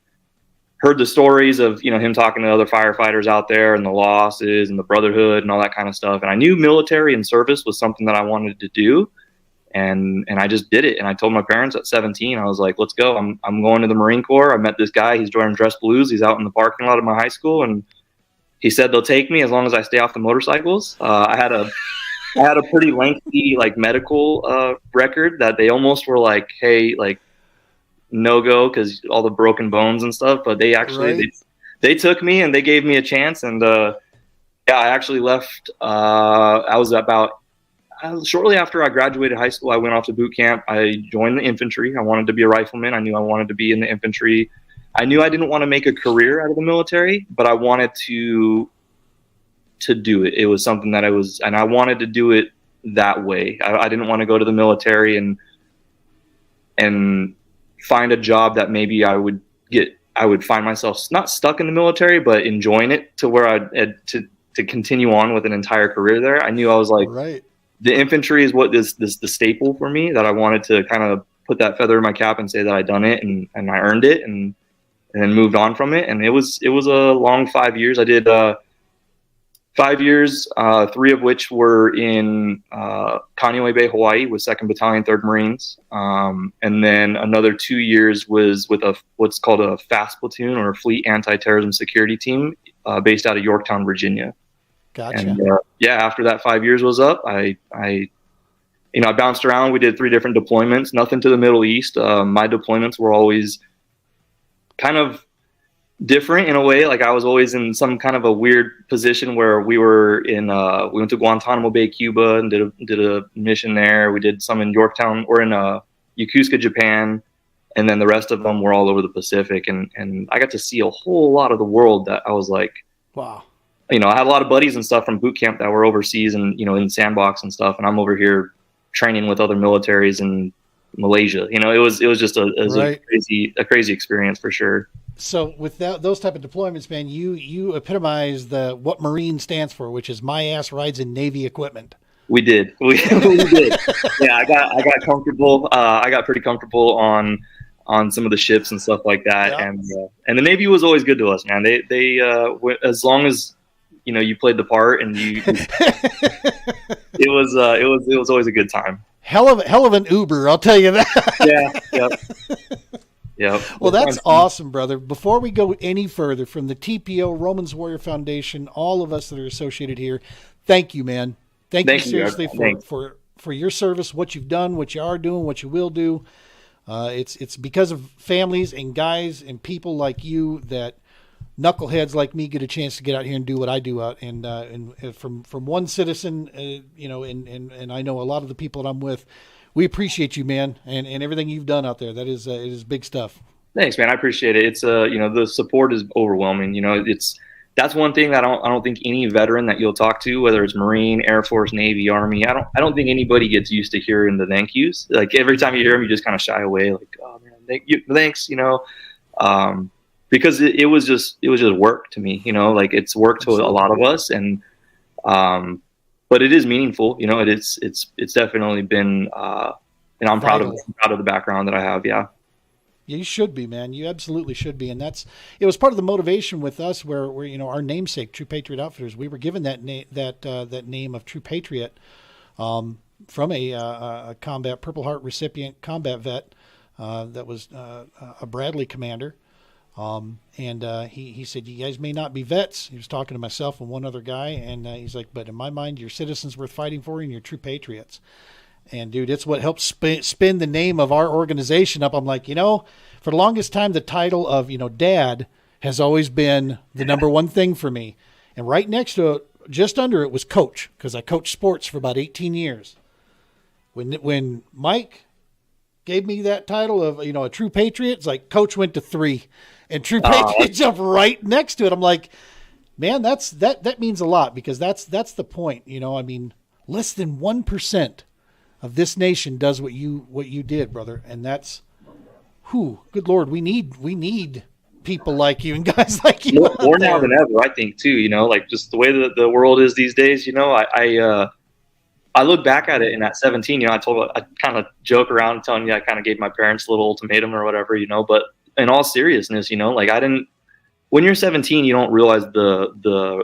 Heard the stories of, him talking to other firefighters out there and the losses and the brotherhood and all that kind of stuff. And I knew military and service was something that I wanted to do. And I just did it. And I told my parents at 17, I was like, let's go. I'm going to the Marine Corps. I met this guy. He's joining Dress Blues. He's out in the parking lot of my high school. And he said they'll take me as long as I stay off the motorcycles. I had a I had a pretty lengthy like medical record that they almost were like, hey, like no go because all the broken bones and stuff. But they actually they took me and they gave me a chance. And yeah, I actually left. I was about shortly after I graduated high school. I went off to boot camp. I joined the infantry. I wanted to be a rifleman. I knew I wanted to be in the infantry. I knew I didn't want to make a career out of the military, but I wanted to do it. It was something that I wanted to do it that way. I didn't want to go to the military and find a job that maybe I would find myself not stuck in the military, but enjoying it to where I'd to continue on with an entire career there. I knew I was like, the infantry is what is the staple for me, that I wanted to kind of put that feather in my cap and say that I'd done it and I earned it and then moved on from it. And it was a long 5 years. I did 5 years, 3 of which were in Kaneohe Bay, Hawaii, with 2nd Battalion, 3rd Marines. And then another 2 years was with what's called a FAST platoon, or a Fleet Anti-Terrorism Security Team, based out of Yorktown, Virginia. Gotcha. And yeah, after that 5 years was up, I bounced around. We did 3 different deployments, nothing to the Middle East. My deployments were always kind of different in a way. Like I was always in some kind of a weird position where we went to Guantanamo Bay, Cuba, and did a mission there. We did some in Yorktown, or in Yokosuka, Japan, and then the rest of them were all over the Pacific. And I got to see a whole lot of the world that I was like, wow. I had a lot of buddies and stuff from boot camp that were overseas and, in sandbox and stuff. And I'm over here training with other militaries in Malaysia. It was just a crazy experience for sure. So with those type of deployments, man, you epitomize what Marine stands for, which is my ass rides in Navy equipment. We did. We did. Yeah, I got comfortable. I got pretty comfortable on some of the ships and stuff like that. Yeah. And the Navy was always good to us, man. They as long as you played the part, and it was always a good time. Hell of an Uber, I'll tell you that. Yeah. Yep. Well, that's awesome, brother. Before we go any further, from the TPO, Romans Warrior Foundation, all of us that are associated here, thank you, man. Thank you seriously for your service, what you've done, what you are doing, what you will do. It's because of families and guys and people like you that knuckleheads like me get a chance to get out here and do what I do out. And from one citizen, and I know a lot of the people that I'm with, we appreciate you, man, and everything you've done out there. That is it is big stuff. Thanks, man. I appreciate it. It's the support is overwhelming. That's one thing that I don't think any veteran that you'll talk to, whether it's Marine, Air Force, Navy, Army, I don't think anybody gets used to hearing the thank yous. Like every time you hear them, you just kind of shy away. Like, oh man, thanks. Because it was just work to me. Like it's work to a lot of us, and but it is meaningful. It's definitely been, and I'm proud of the background that I have. Yeah. Yeah, you should be, man. You absolutely should be. And it was part of the motivation with us where our namesake, True Patriot Outfitters, we were given that name of True Patriot from a combat Purple Heart recipient combat vet that was a Bradley commander. And he said, you guys may not be vets. He was talking to myself and one other guy. And he's like, but in my mind, you're citizens worth fighting for, and you're true patriots. And dude, it's what helps spin the name of our organization up. I'm like, for the longest time, the title of, dad has always been the number one thing for me. And right next to it, just under it, was coach, because I coached sports for about 18 years. When Mike gave me that title of, a true patriot, it's like coach went to 3 and true patriot jumped right next to it. I'm like, man, that means a lot, because that's the point. Less than 1% of this nation does what you did, brother. And that's good Lord, we need people like you and guys like you. More now than ever, I think too, like just the way that the world is these days, I look back at it, and at 17, I kind of joke around telling you I kind of gave my parents a little ultimatum or whatever, but in all seriousness, like when you're 17, you don't realize the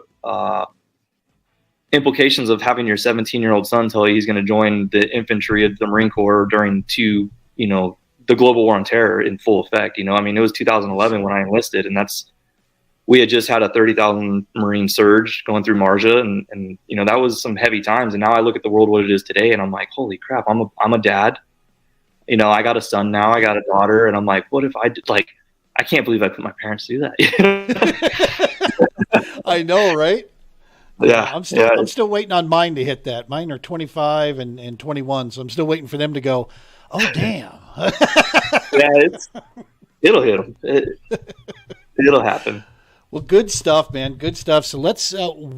implications of having your 17-year-old son tell you he's going to join the infantry of the Marine Corps during the global war on terror in full effect. It was 2011 when I enlisted, and that's we had just had a 30,000 Marine surge going through Marja, and you know, that was some heavy times. And now I look at the world what it is today, and I'm like, holy crap, I'm a dad. You know, I got a son now, I got a daughter, and I'm like, what if I did, like, I can't believe I put my parents through that. I know, right? Yeah. I'm still waiting on mine to hit that. Mine are 25 and 21, so I'm still waiting for them to go, oh, damn. Yeah, it'll hit them. It'll happen. Well, good stuff, man. Good stuff. So let's, you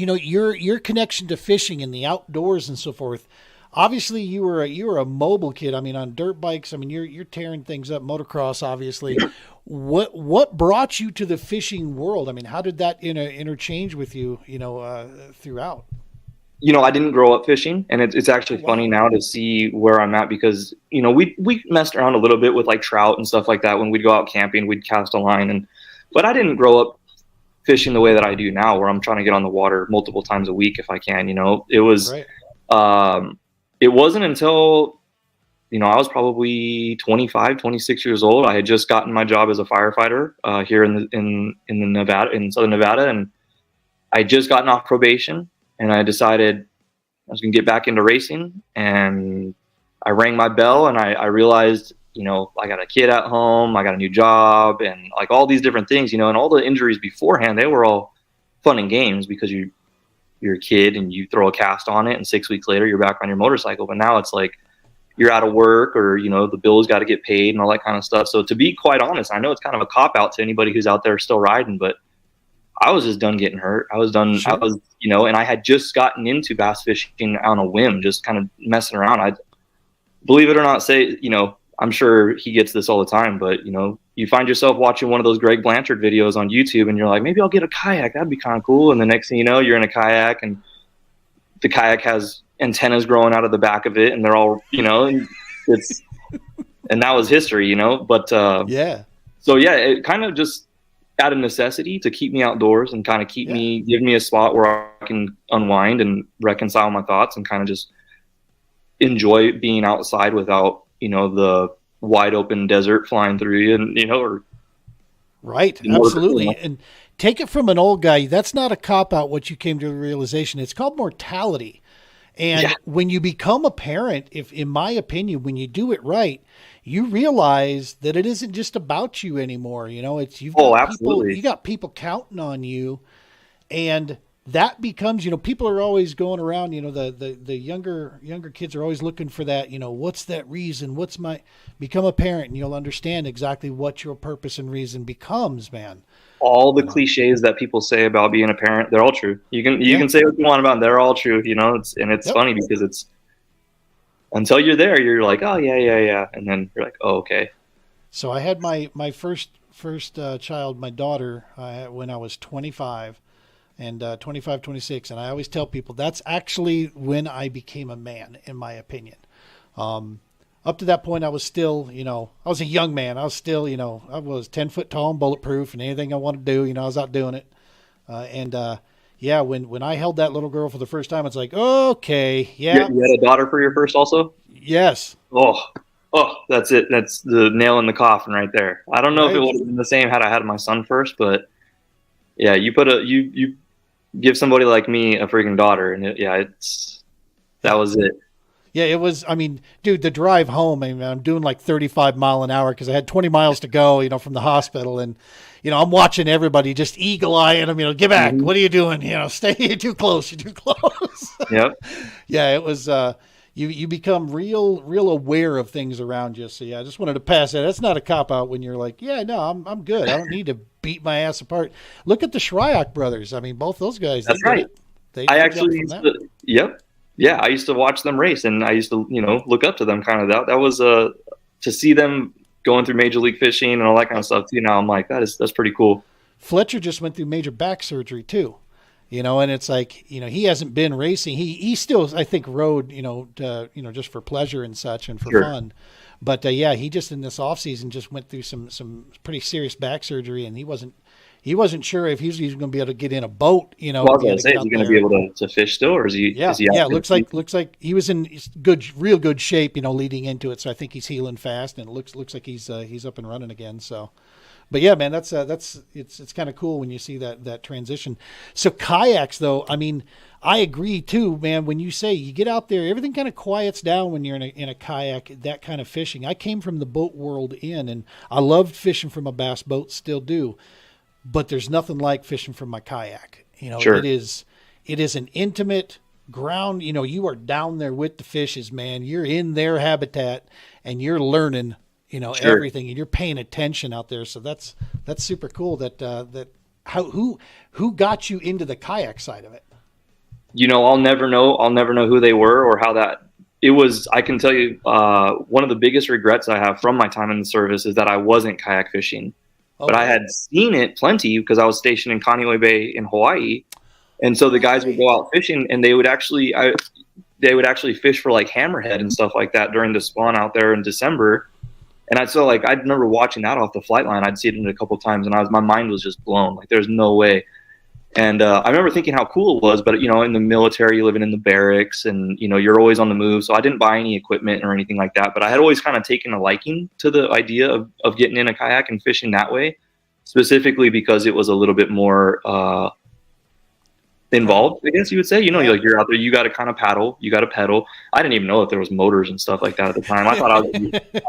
know, your connection to fishing and the outdoors and so forth. Obviously, you were a mobile kid. I mean, on dirt bikes. I mean, you're tearing things up. Motocross, obviously. What brought you to the fishing world? I mean, how did that interchange with you? You know, throughout. You know, I didn't grow up fishing, and it's actually funny now to see where I'm at, because you know, we messed around a little bit with like trout and stuff like that. When we'd go out camping, we'd cast a line, but I didn't grow up fishing the way that I do now, where I'm trying to get on the water multiple times a week if I can. You know, it was. Right. It wasn't until, you know, I was probably 25, 26 years old. I had just gotten my job as a firefighter here in Southern Nevada, and I had just gotten off probation, and I decided I was going to get back into racing. And I rang my bell, and I realized, you know, I got a kid at home, I got a new job, and like all these different things, you know, and all the injuries beforehand, they were all fun and games because you're a kid and you throw a cast on it, and 6 weeks later you're back on your motorcycle. But now it's like you're out of work, or, you know, the bills got to get paid and all that kind of stuff. So to be quite honest, I know it's kind of a cop out to anybody who's out there still riding, but I was just done getting hurt. I was done. Sure. I was, you know, and I had just gotten into bass fishing on a whim, just kind of messing around. I believe it or not, you know, I'm sure he gets this all the time, but you know, you find yourself watching one of those Greg Blanchard videos on YouTube, and you're like, maybe I'll get a kayak. That'd be kind of cool. And the next thing you know, you're in a kayak, and the kayak has antennas growing out of the back of it, and they're all, you know, and that was history, you know. But yeah. So yeah, it kind of just out of necessity to keep me outdoors and kind of give me a spot where I can unwind and reconcile my thoughts and kind of just enjoy being outside without, you know, the wide open desert flying through you, and, you know, or right. Absolutely. And take it from an old guy. That's not a cop out. What you came to the realization, it's called mortality. And when you become a parent, if, in my opinion, when you do it right, you realize that it isn't just about you anymore. You know, it's, you got people counting on you, and that becomes, you know, people are always going around, you know, the younger kids are always looking for that, you know, what's that reason? Become a parent, and you'll understand exactly what your purpose and reason becomes, man. All the cliches that people say about being a parent, they're all true. You can say what you want about them, they're all true, you know. It's funny because it's, until you're there, you're like, oh yeah. And then you're like, oh, okay. So I had my first child, my daughter, when I was 25. And 25, 26. And I always tell people that's actually when I became a man, in my opinion. Up to that point, I was still, you know, I was a young man. I was still, you know, I was 10 foot tall and bulletproof, and anything I wanted to do, you know, I was out doing it. When I held that little girl for the first time, it's like, okay, yeah. You had a daughter for your first also? Yes. Oh, that's it. That's the nail in the coffin right there. I don't know if it would have been the same had I had my son first, but yeah, you give somebody like me a freaking daughter, and that was it. Yeah, it was. I mean, dude, the drive home, I mean, I'm doing like 35 mile an hour because I had 20 miles to go, you know, from the hospital. And, you know, I'm watching everybody just eagle eyeing them, you know, get back. Mm-hmm. What are you doing? You know, stay, you're too close. Yep. Yeah, it was, you become real aware of things around you. So yeah, I just wanted to pass that. That's not a cop out when you're like, yeah, no, I'm good. I don't need to beat my ass apart. Look at the Shryock brothers. I mean, both those guys. That's right. I actually used to, yep. Yeah, I used to watch them race, and I used to, you know, look up to them kind of. That was to see them going through Major League Fishing and all that kind of stuff too. Now I'm like, that's pretty cool. Fletcher just went through major back surgery too, you know, and it's like, you know, he hasn't been racing. He still, I think, rode, you know, just for pleasure and such and for fun. But he just in this off season just went through some pretty serious back surgery, and he wasn't sure if he was even going to be able to get in a boat, you know. Well, I was going to say, is he going to be able to fish still, or is he? Yeah, looks like he was in real good shape, you know, leading into it. So I think he's healing fast, and it looks like he's up and running again. So, But yeah, man, it's kind of cool when you see that transition. So kayaks, though, I mean, I agree too, man. When you say you get out there, everything kind of quiets down when you're in a kayak, that kind of fishing. I came from the boat world and I loved fishing from a bass boat, still do. But there's nothing like fishing from my kayak. Sure. It is an intimate ground. You are down there with the fishes, man. You're in their habitat and you're learning, Sure. everything, and you're paying attention out there. So that's super cool who got you into the kayak side of it? I'll never know who they were or how that it was. I can tell you, one of the biggest regrets I have from my time in the service is that I wasn't kayak fishing, but I had seen it plenty because I was stationed in Kaneohe Bay in Hawaii. And so the guys would go out fishing and they would actually fish for like hammerhead and stuff like that during the spawn out there in December. And I remember watching that off the flight line. I'd seen it a couple of times and my mind was just blown. Like there's no way. And I remember thinking how cool it was, but in the military, living in the barracks and, you're always on the move. So I didn't buy any equipment or anything like that, but I had always kind of taken a liking to the idea of getting in a kayak and fishing that way, specifically because it was a little bit more involved, I guess you would say. You're out there, you got to kind of paddle, you got to pedal. I didn't even know that there was motors and stuff like that at the time. I thought I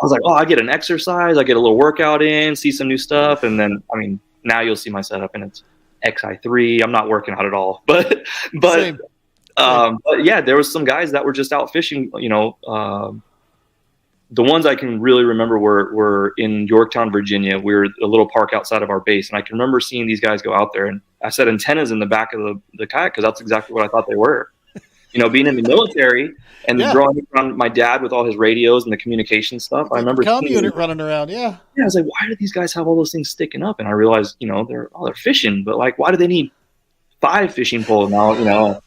was like, oh, I get an exercise, I get a little workout in, see some new stuff. And then, now you'll see my setup and it's XI3. I'm not working out at all, but yeah, there was some guys that were just out fishing. The ones I can really remember were in Yorktown, Virginia. We were a little park outside of our base, and I can remember seeing these guys go out there. And I said antennas in the back of the kayak because that's exactly what I thought they were. Being in the military and growing around my dad with all his radios and the communication stuff. I remember comm unit running around. Yeah. I was like, why do these guys have all those things sticking up? And I realized, they're fishing, but like, why do they need 5 fishing poles now?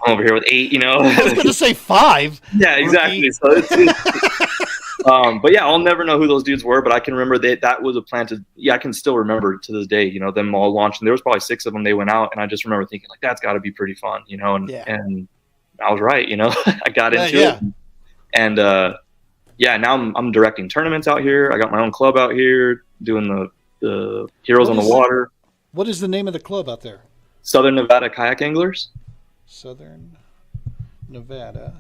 I'm over here with 8. I was going to say 5. Yeah, exactly. So it's but yeah, I'll never know who those dudes were, but I can remember that was a plan to. Yeah, I can still remember to this day. Them all launching. There was probably 6 of them. They went out, and I just remember thinking like, that's got to be pretty fun. And I was right. I got into it, and now I'm directing tournaments out here. I got my own club out here doing the Heroes on the Water. What is the name of the club out there? Southern Nevada Kayak Anglers. Southern Nevada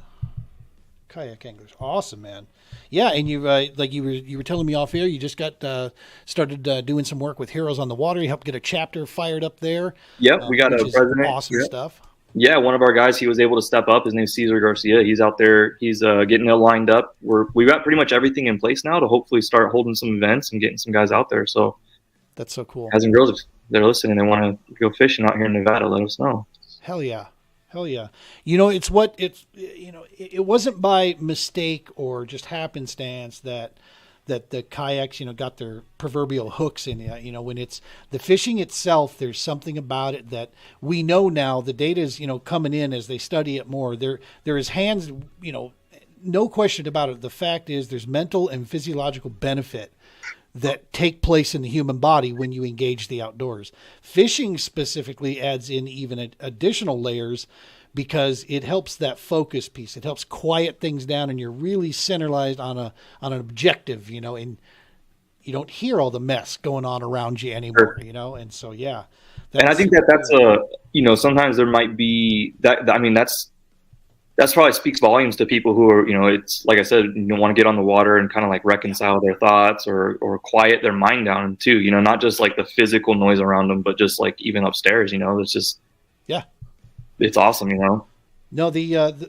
Kayak Anglers. Awesome, man. Yeah, and you you were telling me off air, you just got started doing some work with Heroes on the Water. You helped get a chapter fired up there. Yep, we got a president. Awesome stuff. Yeah, one of our guys, he was able to step up. His name's Cesar Garcia. He's out there. He's getting it lined up. We've got pretty much everything in place now to hopefully start holding some events and getting some guys out there. So that's so cool. Guys and girls, if they're listening, they want to go fishing out here in Nevada, let us know. Hell yeah. It wasn't by mistake or just happenstance that the kayaks, got their proverbial hooks in you. When it's the fishing itself, there's something about it that we know now. The data is, coming in as they study it more. There is hands, no question about it. The fact is there's mental and physiological benefit that take place in the human body when you engage the outdoors. Fishing specifically adds in even additional layers because it helps that focus piece. It helps quiet things down and you're really centralized on an objective, and you don't hear all the mess going on around you anymore, And so, yeah. And I think that's sometimes there might be that, that's probably speaks volumes to people who are, it's like I said, want to get on the water and kind of like reconcile their thoughts or quiet their mind down too, not just like the physical noise around them, but just like even upstairs, it's just, it's awesome, No,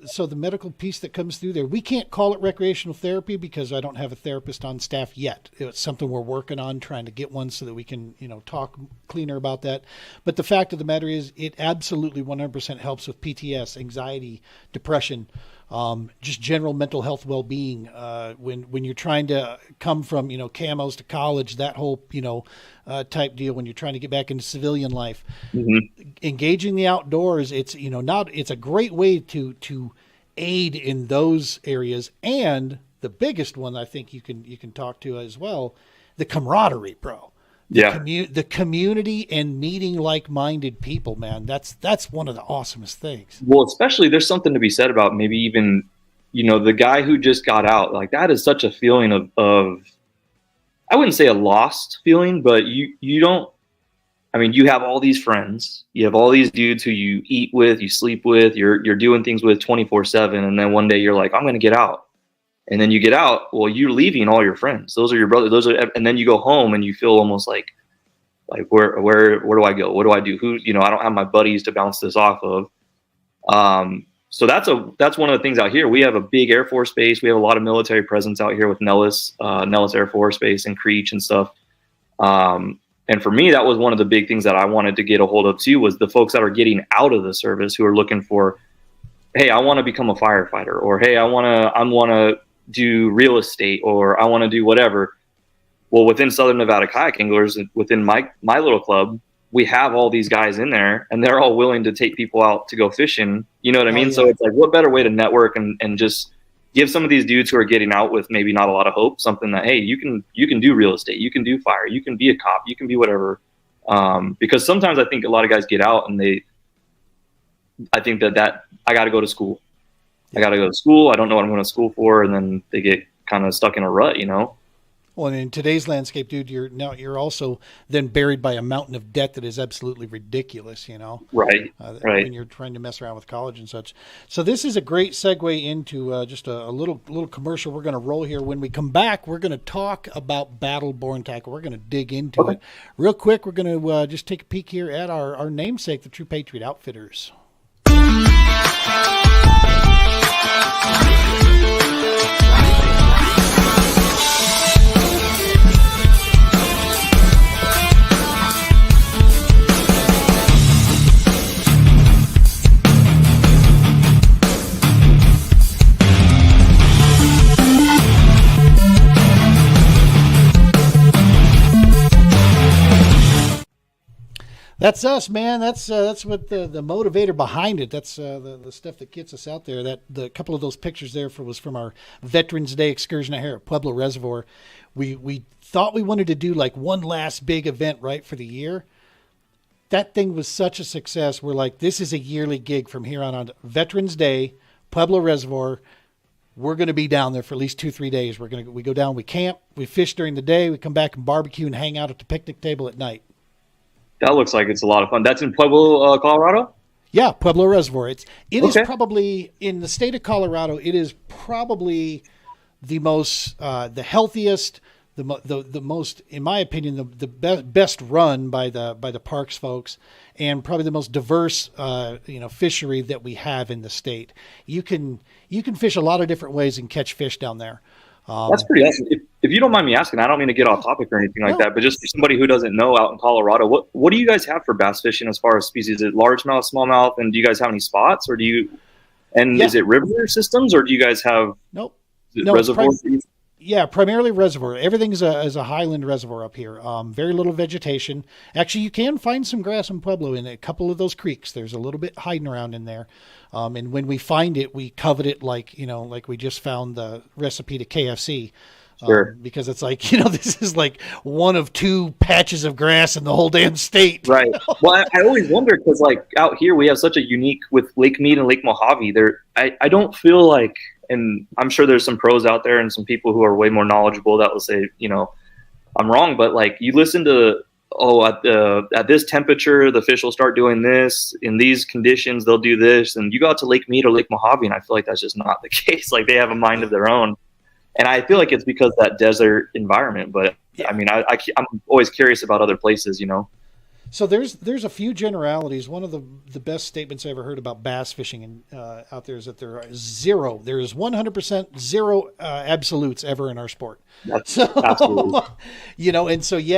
so the medical piece that comes through there, we can't call it recreational therapy because I don't have a therapist on staff yet. It's something we're working on, trying to get one so that we can, talk cleaner about that. But the fact of the matter is it absolutely 100% helps with PTS, anxiety, depression, just general mental health well-being. When you're trying to come from, camos to college, that whole, type deal, when you're trying to get back into civilian life, engaging the outdoors, it's, it's a great way to aid in those areas. And the biggest one I think you can talk to as well, the camaraderie, bro. The community and meeting like-minded people, man. That's one of the awesomest things. Well, especially there's something to be said about maybe even, the guy who just got out, like that is such a feeling of I wouldn't say a lost feeling, but you don't. I mean, you have all these friends, you have all these dudes who you eat with, you sleep with, you're doing things with 24/7, and then one day you're like, I'm going to get out, and then you get out. Well, you're leaving all your friends. Those are your brothers. And then you go home and you feel almost like where do I go? What do I do? Who, I don't have my buddies to bounce this off of. So that's one of the things out here. We have a big Air Force base. We have a lot of military presence out here with Nellis Air Force Base and Creech and stuff. And for me, that was one of the big things that I wanted to get a hold of too, was the folks that are getting out of the service who are looking for, hey, I want to become a firefighter, or hey, I want to do real estate, or I want to do whatever. Well, within Southern Nevada Kayak Anglers, within my little club, we have all these guys in there, and they're all willing to take people out to go fishing. You know what I mean? Yeah. So it's like, what better way to network and just give some of these dudes who are getting out with maybe not a lot of hope something that, hey, you can do real estate, you can do fire, you can be a cop, you can be whatever. Because sometimes I think a lot of guys get out and I think that I got to go to school. I got to go to school. I don't know what I'm going to school for. And then they get kind of stuck in a rut, Well, and in today's landscape, dude, you're also then buried by a mountain of debt that is absolutely ridiculous, Right. Right. When you're trying to mess around with college and such. So this is a great segue into just a little commercial we're going to roll here. When we come back, we're going to talk about Battle-Born Tackle. We're going to dig into it. Real quick, we're going to just take a peek here at our namesake, the True Patriot Outfitters. That's us, man. That's what the motivator behind it. That's the stuff that gets us out there. That the couple of those pictures there was from our Veterans Day excursion out here at Pueblo Reservoir. We thought we wanted to do like one last big event right for the year. That thing was such a success. We're like, this is a yearly gig from here on. Veterans Day, Pueblo Reservoir. We're going to be down there for at least 2-3 days. We go down, we camp, we fish during the day, we come back and barbecue and hang out at the picnic table at night. That looks like it's a lot of fun. That's in Pueblo, Colorado? Yeah, Pueblo Reservoir. It is probably, in the state of Colorado, it is probably the most, the healthiest, the most, in my opinion, the best run by the parks folks, and probably the most diverse, fishery that we have in the state. You can fish a lot of different ways and catch fish down there. That's pretty awesome. If you don't mind me asking, I don't mean to get off topic or anything like that, but just for somebody who doesn't know out in Colorado, what do you guys have for bass fishing as far as species? Is it largemouth, smallmouth, and do you guys have any spots, or is it river systems, or do you guys have reservoirs? Primarily reservoir. Everything's is a highland reservoir up here. Very little vegetation. Actually, you can find some grass in Pueblo in a couple of those creeks. There's a little bit hiding around in there. And when we find it, we covet it like we just found the recipe to KFC. Sure. Because it's like, this is like one of two patches of grass in the whole damn state. Right. Well, I always wonder, because like out here we have such a unique, with Lake Mead and Lake Mojave, I don't feel like, and I'm sure there's some pros out there and some people who are way more knowledgeable that will say, I'm wrong, but like you listen to, at this temperature, the fish will start doing this. In these conditions, they'll do this. And you go out to Lake Mead or Lake Mojave, and I feel like that's just not the case. Like they have a mind of their own. And I feel like it's because of that desert environment. But I mean, I'm always curious about other places, So there's a few generalities. One of the best statements I ever heard about bass fishing out there is that there is 100% zero absolutes ever in our sport. Absolutely. And so, you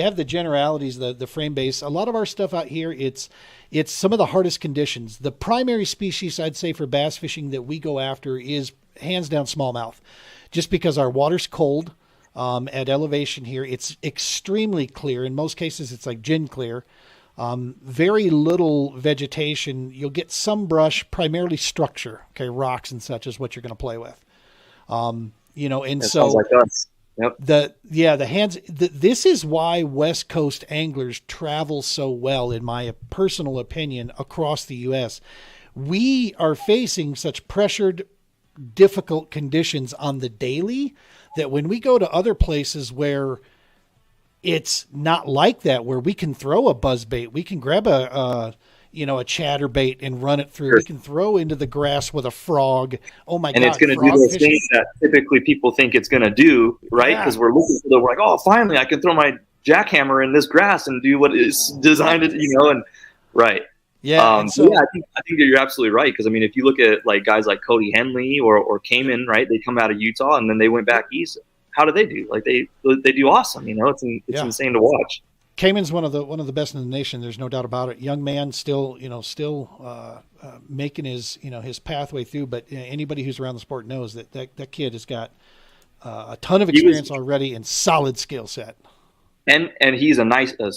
have the generalities, the frame base. A lot of our stuff out here, it's some of the hardest conditions. The primary species I'd say for bass fishing that we go after is hands down smallmouth, just because our water's cold. At elevation here, it's extremely clear. In most cases, it's like gin clear. Very little vegetation. You'll get some brush, primarily structure. Okay, rocks and such is what you're going to play with. And it so sounds like us. Yep. This is why West Coast anglers travel so well, in my personal opinion, across the U.S. We are facing such pressured, difficult conditions on the daily that when we go to other places where it's not like that, where we can throw a buzz bait, we can grab a chatterbait and run it through. Sure. We can throw into the grass with a frog. Oh my God. And it's going to do those things that typically people think it's going to do, right? Because we're looking for we're like, oh, finally I can throw my jackhammer in this grass and do what it's designed to, and right. Yeah. I think you're absolutely right. Because I mean, if you look at like guys like Cody Henley or Cayman, right? They come out of Utah and then they went back east. How do they do? Like they do awesome. It's insane to watch. Cayman's one of the best in the nation. There's no doubt about it. Young man, still making his pathway through. But anybody who's around the sport knows that kid has got a ton of experience already and solid skill set. And he's a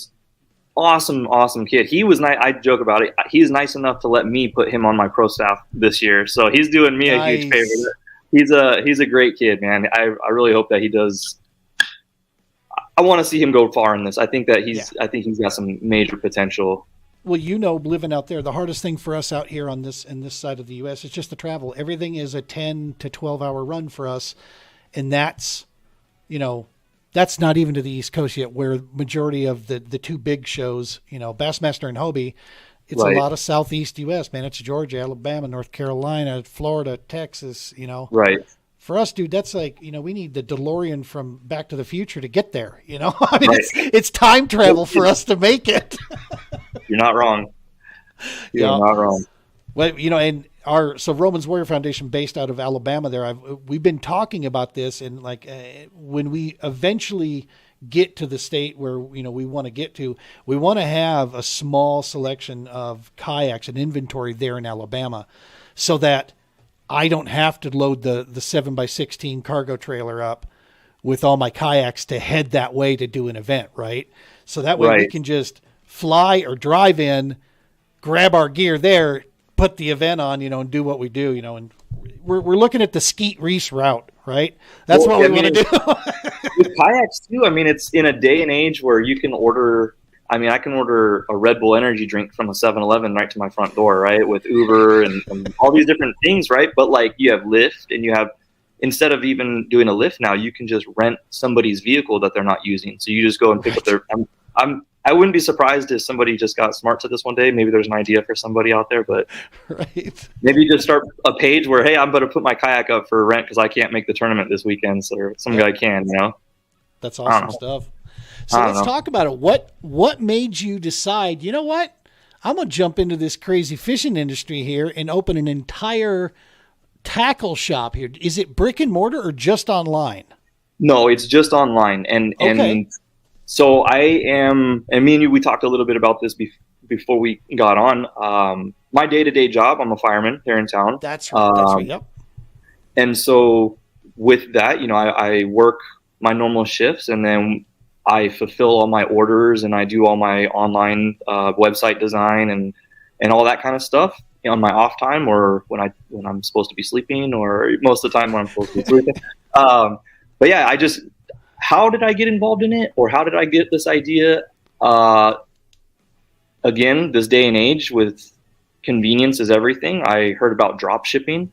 awesome kid. He was nice. I joke about it. He's nice enough to let me put him on my pro staff this year. So he's doing me a huge favor. He's a great kid, man. I really hope that he does. I want to see him go far in this. I think that he's got some major potential. Well, living out there, the hardest thing for us out here in this side of the U.S. is just the travel. Everything is a 10 to 12 hour run for us. And that's not even to the East Coast yet, where majority of the two big shows, Bassmaster and Hobie, it's a lot of Southeast U.S., man. It's Georgia, Alabama, North Carolina, Florida, Texas, Right. For us, dude, that's like, we need the DeLorean from Back to the Future to get there, I mean, right. It's time travel for us to make it. You're not wrong. You're not wrong. Well, and so Roman's Warrior Foundation, based out of Alabama there, we've been talking about this, and like when we eventually get to the state where we want to get to, we want to have a small selection of kayaks and inventory there in Alabama, so that I don't have to load the 7x16 cargo trailer up with all my kayaks to head that way to do an event, right? So that way we can just fly or drive in, grab our gear there, put the event on, and do what we do, and we're looking at the Skeet Reese route, right? That's what we want to do. With kayaks too, I mean, it's in a day and age where you can order. I mean, I can order a Red Bull energy drink from a 7-Eleven right to my front door, right? With Uber and all these different things, right? But like you have Lyft, and you have, instead of even doing a Lyft now, you can just rent somebody's vehicle that they're not using. So you just go and pick up their. I wouldn't be surprised if somebody just got smart to this one day. Maybe there's an idea for somebody out there, but maybe just start a page where, hey, I'm going to put my kayak up for rent because I can't make the tournament this weekend, so some guy can, That's awesome stuff. So let's talk about it. What made you decide, you know what? I'm going to jump into this crazy fishing industry here and open an entire tackle shop here. Is it brick and mortar or just online? No, it's just online. And so I am, and me and you, we talked a little bit about this before we got on. My day-to-day job, I'm a fireman here in town. That's right. Yep. And so with that, I work my normal shifts, and then I fulfill all my orders, and I do all my online website design and all that kind of stuff on my off time, or when I'm supposed to be sleeping, or most of the time when I'm supposed to be sleeping. But yeah, how did I get involved in it, or how did I get this idea? Again, this day and age with convenience is everything. I heard about drop shipping,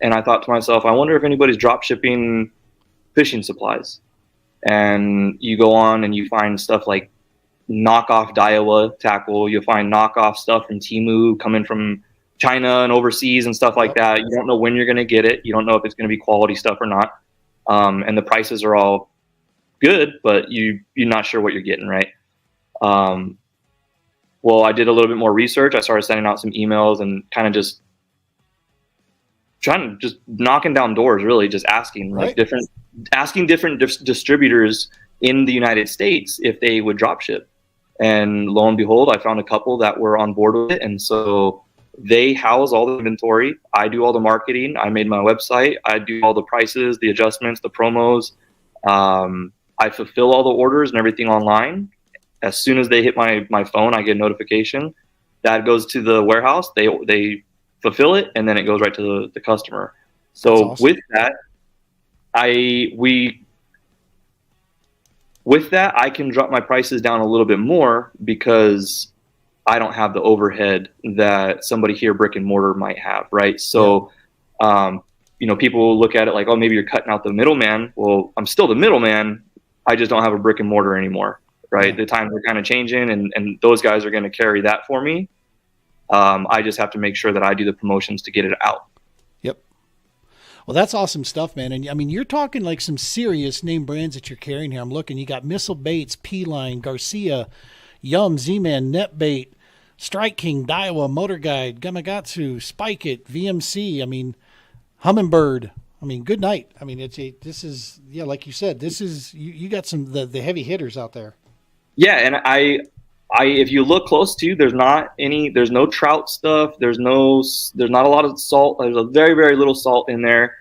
and I thought to myself, I wonder if anybody's drop shipping fishing supplies. And you go on and you find stuff like knockoff Daiwa tackle. You'll find knockoff stuff from Temu coming from China and overseas and stuff like that. You don't know when you're going to get it. You don't know if it's going to be quality stuff or not. And the prices are all good, but you're not sure what you're getting, right? Well, I did a little bit more research. I started sending out some emails and kind of just knocking down doors, really just asking different distributors in the United States if they would drop ship. And lo and behold, I found a couple that were on board with it. And so they house all the inventory. I do all the marketing. I made my website. I do all the prices, the adjustments, the promos. I fulfill all the orders and everything online. As soon as they hit my phone, I get a notification. That goes to the warehouse. They fulfill it, and then it goes right to the customer. So awesome. With that, I can drop my prices down a little bit more because I don't have the overhead that somebody here brick and mortar might have, right? So people look at it like, oh, maybe you're cutting out the middleman. Well, I'm still the middleman. I just don't have a brick and mortar anymore, right? Yeah. The times are kind of changing, and those guys are going to carry that for me. I just have to make sure that I do the promotions to get it out. Yep. Well, that's awesome stuff, man. And I mean, you're talking like some serious name brands that you're carrying here. I'm looking. You got Missile Baits, P-Line, Garcia, Yum, Z-Man, Netbait, Strike King, Daiwa, Motor Guide, Gamakatsu, Spike It, VMC. I mean, Humminbird. I mean, good night. I mean, like you said, this is you got some the heavy hitters out there. Yeah, and I if you look close to, there's no trout stuff. There's not a lot of salt. There's a very, very little salt in there.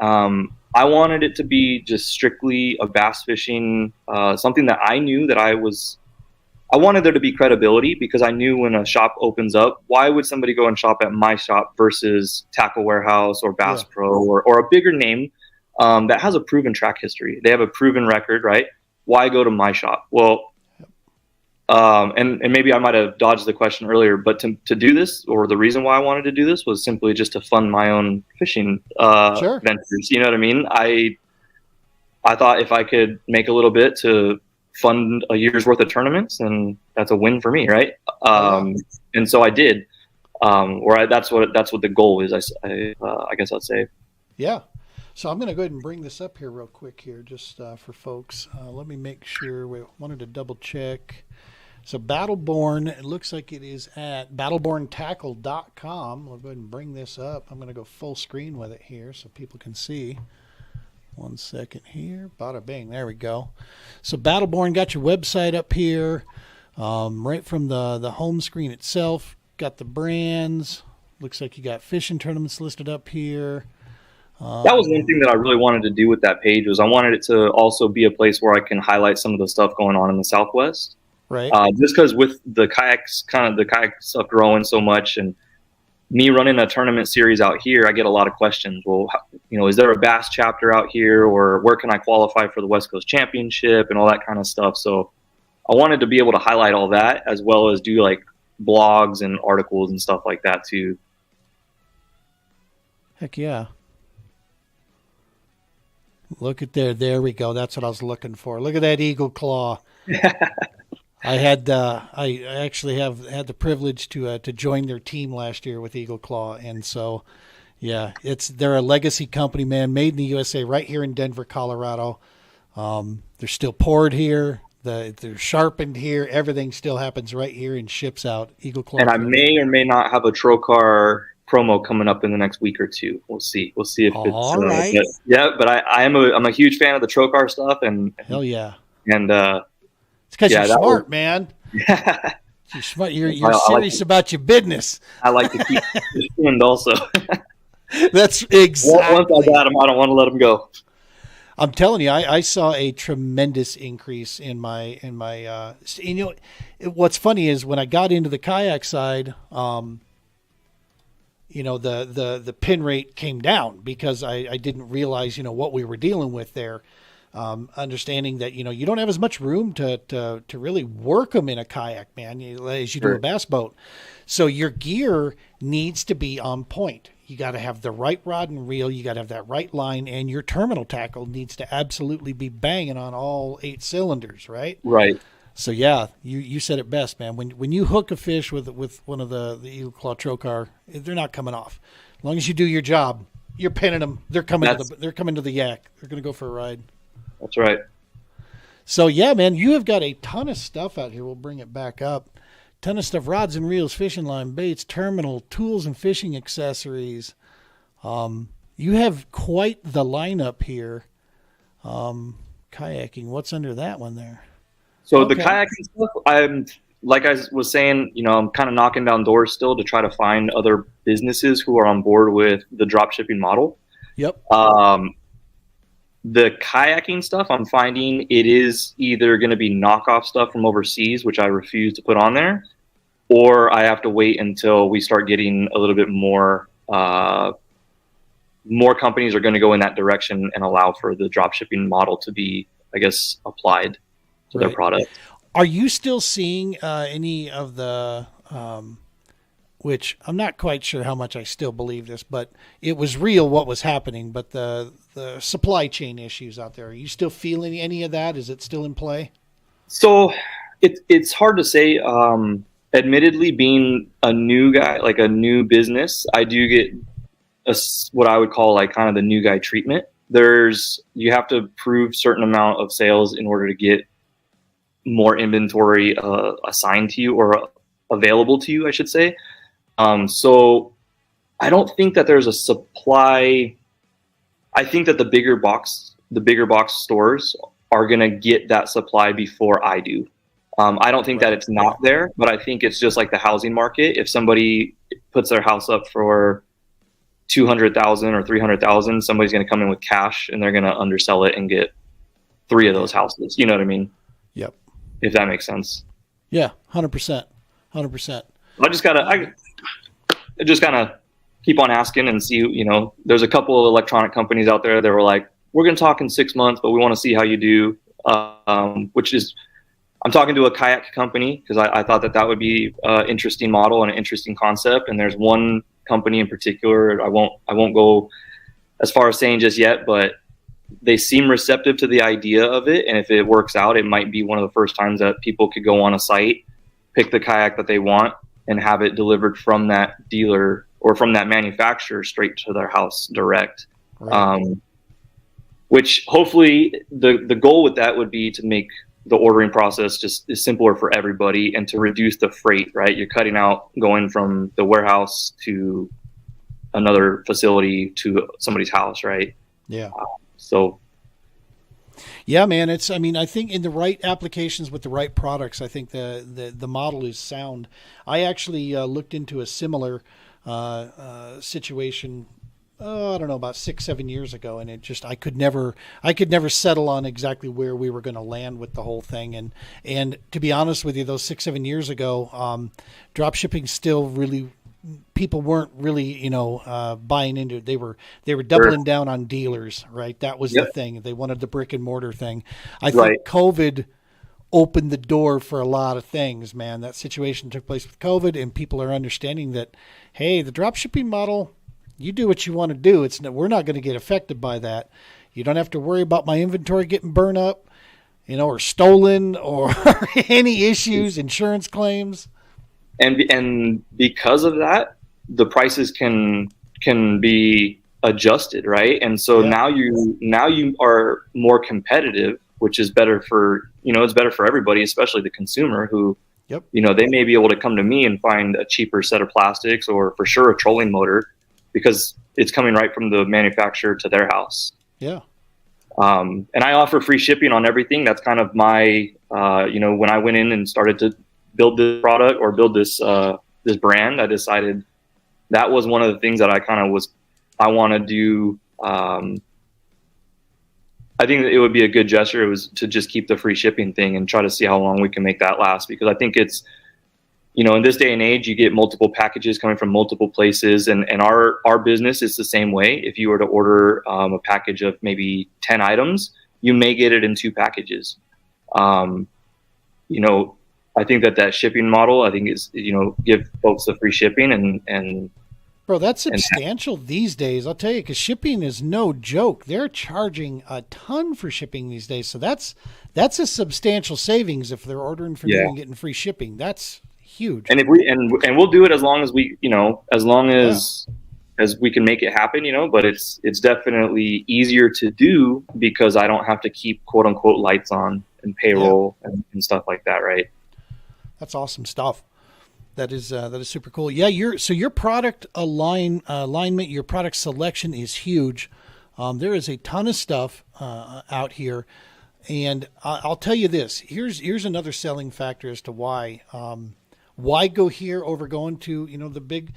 I wanted it to be just strictly a bass fishing, something that I knew that I wanted there to be credibility, because I knew when a shop opens up, why would somebody go and shop at my shop versus Tackle Warehouse or Bass Pro or a bigger name that has a proven track history? They have a proven record, right? Why go to my shop? Well, and maybe I might have dodged the question earlier, but to do this, or the reason why I wanted to do this, was simply just to fund my own fishing ventures. You know what I mean? I thought if I could make a little bit to fund a year's worth of tournaments, and that's a win for me, right? And so I did. That's what the goal is. I guess I'd say. Yeah. So I'm going to go ahead and bring this up here real quick here, just for folks. Let me make sure. We wanted to double check. So Battleborn, it looks like it is at battleborntackle.com. We'll go ahead and bring this up. I'm going to go full screen with it here so people can see. 1 second here. Bada bing. There we go. So Battleborn, got your website up here, right from the home screen itself. Got the brands. Looks like you got fishing tournaments listed up here. That was one thing that I really wanted to do with that page, was I wanted it to also be a place where I can highlight some of the stuff going on in the Southwest. Right. Just because with the kayak stuff growing so much, and me running a tournament series out here, I get a lot of questions. Well, is there a bass chapter out here, or where can I qualify for the West Coast Championship and all that kind of stuff? So I wanted to be able to highlight all that, as well as do like blogs and articles and stuff like that too. Heck yeah. Look at there. There we go. That's what I was looking for. Look at that eagle claw. I actually had the privilege to join their team last year with Eagle Claw, and so they're a legacy company, man, made in the USA, right here in Denver, Colorado. They're still poured here. They're sharpened here. Everything still happens right here and ships out. Eagle Claw. And I may or may not have a Trocar promo coming up in the next week or two. We'll see. We'll see if it's all right. But I'm a huge fan of the Trocar stuff, and hell yeah. And it's because you're smart, man. Yeah. You're smart. You're serious about your business. I like to keep the wind also. That's exactly. Once I got him, I don't want to let him go. I'm telling you, I saw a tremendous increase in my what's funny is when I got into the kayak side, the pin rate came down because I didn't realize, what we were dealing with there. Understanding that, you don't have as much room to really work them in a kayak, man, as you do a bass boat. So your gear needs to be on point. You got to have the right rod and reel. You got to have that right line, and your terminal tackle needs to absolutely be banging on all 8 cylinders, right? Right. So yeah, you said it best, man. When you hook a fish with one of the Eagle Claw Trocar, they're not coming off. As long as you do your job, you're pinning them. They're coming to the yak. They're going to go for a ride. That's right. So yeah, man, you have got a ton of stuff out here. We'll bring it back up. Ton of stuff: rods and reels, fishing line, baits, terminal, tools and fishing accessories. You have quite the lineup here. Kayaking. What's under that one there? So the kayaking stuff, like I was saying, I'm kind of knocking down doors still to try to find other businesses who are on board with the drop shipping model. Yep. The kayaking stuff, I'm finding it is either going to be knockoff stuff from overseas, which I refuse to put on there, or I have to wait until we start getting a little bit more. More companies are going to go in that direction and allow for the drop shipping model to be, I guess, applied to their product. Are you still seeing any of the which I'm not quite sure how much I still believe this, but it was real what was happening. But the supply chain issues out there, are you still feeling any of that? Is it still in play? So it's hard to say. Admittedly, being a new guy, like a new business, I do get what I would call like kind of the new guy treatment. You have to prove certain amount of sales in order to get more inventory assigned to you or available to you, I should say. So I don't think that there's a supply. I think that the bigger box stores are going to get that supply before I do. I don't think that it's not there, but I think it's just like the housing market. If somebody puts their house up for $200,000 or $300,000, somebody's going to come in with cash and they're going to undersell it and get 3 of those houses. You know what I mean? Yep. If that makes sense. Yeah. 100%. 100%. I just gotta keep on asking and see, there's a couple of electronic companies out there that were like, we're going to talk in 6 months, but we want to see how you do. I'm talking to a kayak company because I thought that would be an interesting model and an interesting concept. And there's one company in particular, I won't go as far as saying just yet, but they seem receptive to the idea of it. And if it works out, it might be one of the first times that people could go on a site, pick the kayak that they want, and have it delivered from that dealer or from that manufacturer straight to their house direct. Right. Which hopefully the goal with that would be to make the ordering process just is simpler for everybody and to reduce the freight, right? You're cutting out going from the warehouse to another facility to somebody's house, right? Yeah. Yeah, man, I think in the right applications with the right products, I think the model is sound. I actually looked into a similar situation I don't know, about 6-7 years ago. And it just, I could never settle on exactly where we were going to land with the whole thing. And to be honest with you, those 6-7 years ago, drop shipping still really, people weren't really, buying into it. They were doubling down on dealers, right? That was the thing. They wanted the brick and mortar thing. I think COVID opened the door for a lot of things, man. That situation took place with COVID, and people are understanding that, hey, the drop shipping model, you do what you want to do. We're not going to get affected by that. You don't have to worry about my inventory getting burned up, or stolen, or any issues, insurance claims. And because of that, the prices can be adjusted, right? And so now you are more competitive, which is better for, it's better for everybody, especially the consumer who, they may be able to come to me and find a cheaper set of plastics or for sure a trolling motor, because it's coming right from the manufacturer to their house. Yeah. And I offer free shipping on everything. That's kind of my, when I went in and started to build this product or build this brand, I decided that was one of the things that I want to do. I think that it would be a good gesture. It was to just keep the free shipping thing and try to see how long we can make that last, because I think it's, in this day and age, you get multiple packages coming from multiple places, and our business is the same way. If you were to order a package of maybe 10 items, you may get it in 2 packages. I think that shipping model, is, give folks the free shipping and bro, that's substantial these days. I'll tell you, because shipping is no joke. They're charging a ton for shipping these days. So that's a substantial savings if they're ordering from you and getting free shipping. That's huge. And if we'll do it as long as we, as we can make it happen, but it's definitely easier to do because I don't have to keep quote unquote lights on and payroll and stuff like that. Right. That's awesome stuff. That is super cool. Yeah. Your product alignment, your product selection is huge. There is a ton of stuff out here, and I'll tell you this. Here's another selling factor as to why go here over going to the big.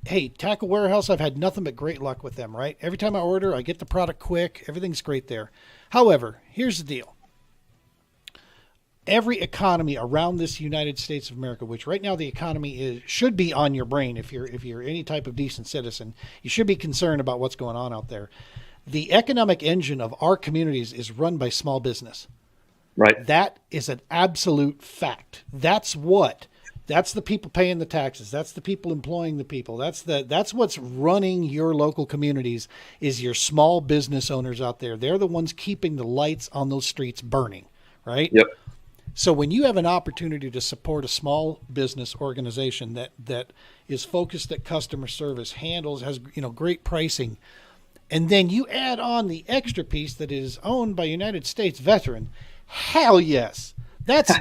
Hey, Tackle Warehouse. I've had nothing but great luck with them. Right. Every time I order, I get the product quick. Everything's great there. However, here's the deal. Every economy around this United States of America, which right now the economy should be on your brain if you're any type of decent citizen, you should be concerned about what's going on out there. The economic engine of our communities is run by small business. Right. That is an absolute fact. That's what That's the people paying the taxes. That's the people employing the people. That's what's running your local communities, is your small business owners out there. They're the ones keeping the lights on those streets burning, right? Yep. So when you have an opportunity to support a small business organization that is focused at customer service, has great pricing, and then you add on the extra piece that is owned by United States veteran, hell yes. That's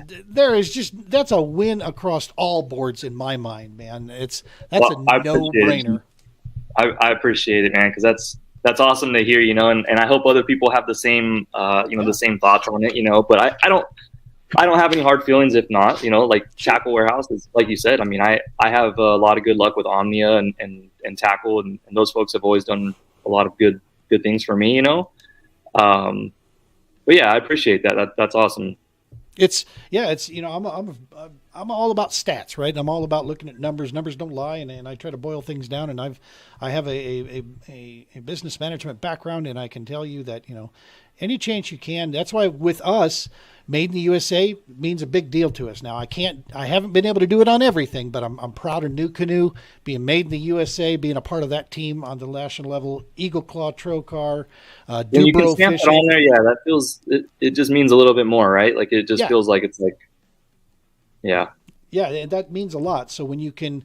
a win across all boards in my mind, man. That's a no-brainer. I appreciate it, man, because that's awesome to hear, and I hope other people have the same the same thoughts on it, but I don't have any hard feelings if not, like Tackle Warehouse is, like you said, I mean, I have a lot of good luck with Omnia and Tackle, and those folks have always done a lot of good things for me, but yeah, I appreciate that. That's awesome. I'm all about stats, right? I'm all about looking at numbers. Numbers don't lie, and I try to boil things down. And I have a business management background, and I can tell you that any chance you can. That's why with us, Made in the USA means a big deal to us. Now I haven't been able to do it on everything, but I'm proud of NUCANOE being made in the USA, being a part of that team on the national level. Eagle Claw Trocar, when you can stamp it on there, yeah, that feels it just means a little bit more, right? Like it just feels like it's like, yeah. Yeah, that means a lot. So when you can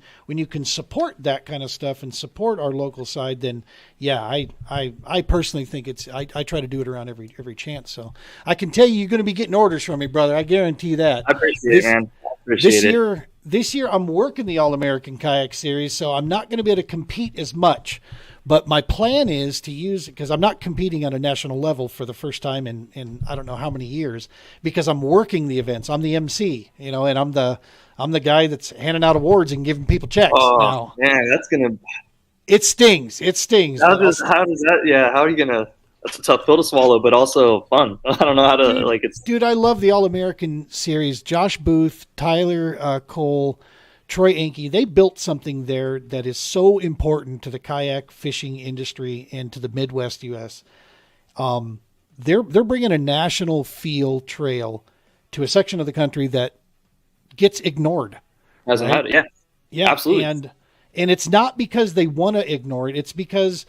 support that kind of stuff and support our local side, then yeah, I personally think I try to do it around every chance. So I can tell you're going to be getting orders from me, brother. I guarantee that. I appreciate it, man. I appreciate it. This year I'm working the All-American Kayak Series, so I'm not going to be able to compete as much. But my plan is to use, because I'm not competing on a national level for the first time in I don't know how many years, because I'm working the events. I'm the MC, and I'm the guy that's handing out awards and giving people checks. Oh, now. Man, that's gonna. It stings. How does that? Yeah, how are you gonna? That's a tough pill to swallow, but also fun. I don't know how to it's. Dude, I love the All-American Series. Josh Booth, Tyler Cole, Troy Enke, they built something there that is so important to the kayak fishing industry and to the Midwest U.S. They're bringing a national feel trail to a section of the country that gets ignored. Hasn't had it, yeah, absolutely. And it's not because they want to ignore it. It's because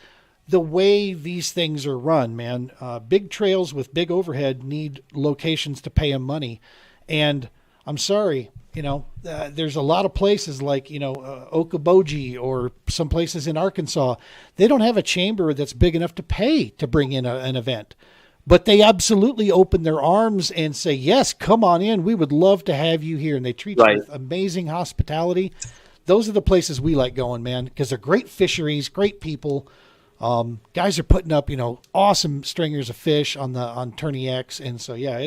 the way these things are run, man. Big trails with big overhead need locations to pay them money, and I'm sorry. There's a lot of places like, Okoboji or some places in Arkansas. They don't have a chamber that's big enough to pay to bring in an event. But they absolutely open their arms and say, yes, come on in. We would love to have you here. And they treat you with amazing hospitality. Those are the places we like going, man, because they're great fisheries, great people. Guys are putting up, awesome stringers of fish on Tourney X. And so, yeah,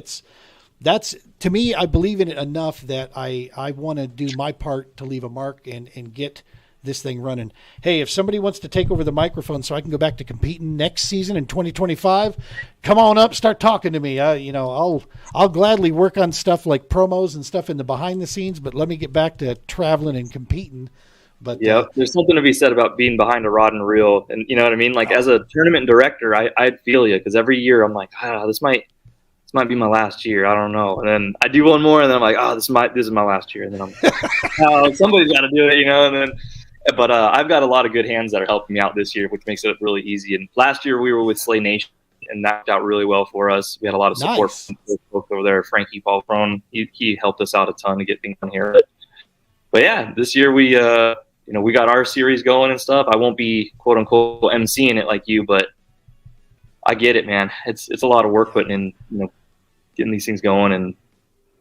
that's to me, I believe in it enough that I want to do my part to leave a mark and get this thing running. Hey, if somebody wants to take over the microphone so I can go back to competing next season in 2025, come on up, start talking to me. I'll gladly work on stuff like promos and stuff in the behind the scenes, but let me get back to traveling and competing. But yeah, there's something to be said about being behind a rod and reel, and you know what I mean. Like as a tournament director, I'd feel you because every year I'm like, this might be my last year. I don't know. And then I do one more, and then I'm like, this is my last year. And then I'm like, somebody's got to do it, And then, but I've got a lot of good hands that are helping me out this year, which makes it really easy. And last year we were with Slay Nation, and that worked out really well for us. We had a lot of support from folks over there. Frankie Paul Prone, he helped us out a ton to get things on here. But yeah, this year we got our series going and stuff. I won't be quote unquote emceeing it like you, but I get it, man. It's a lot of work putting in, getting these things going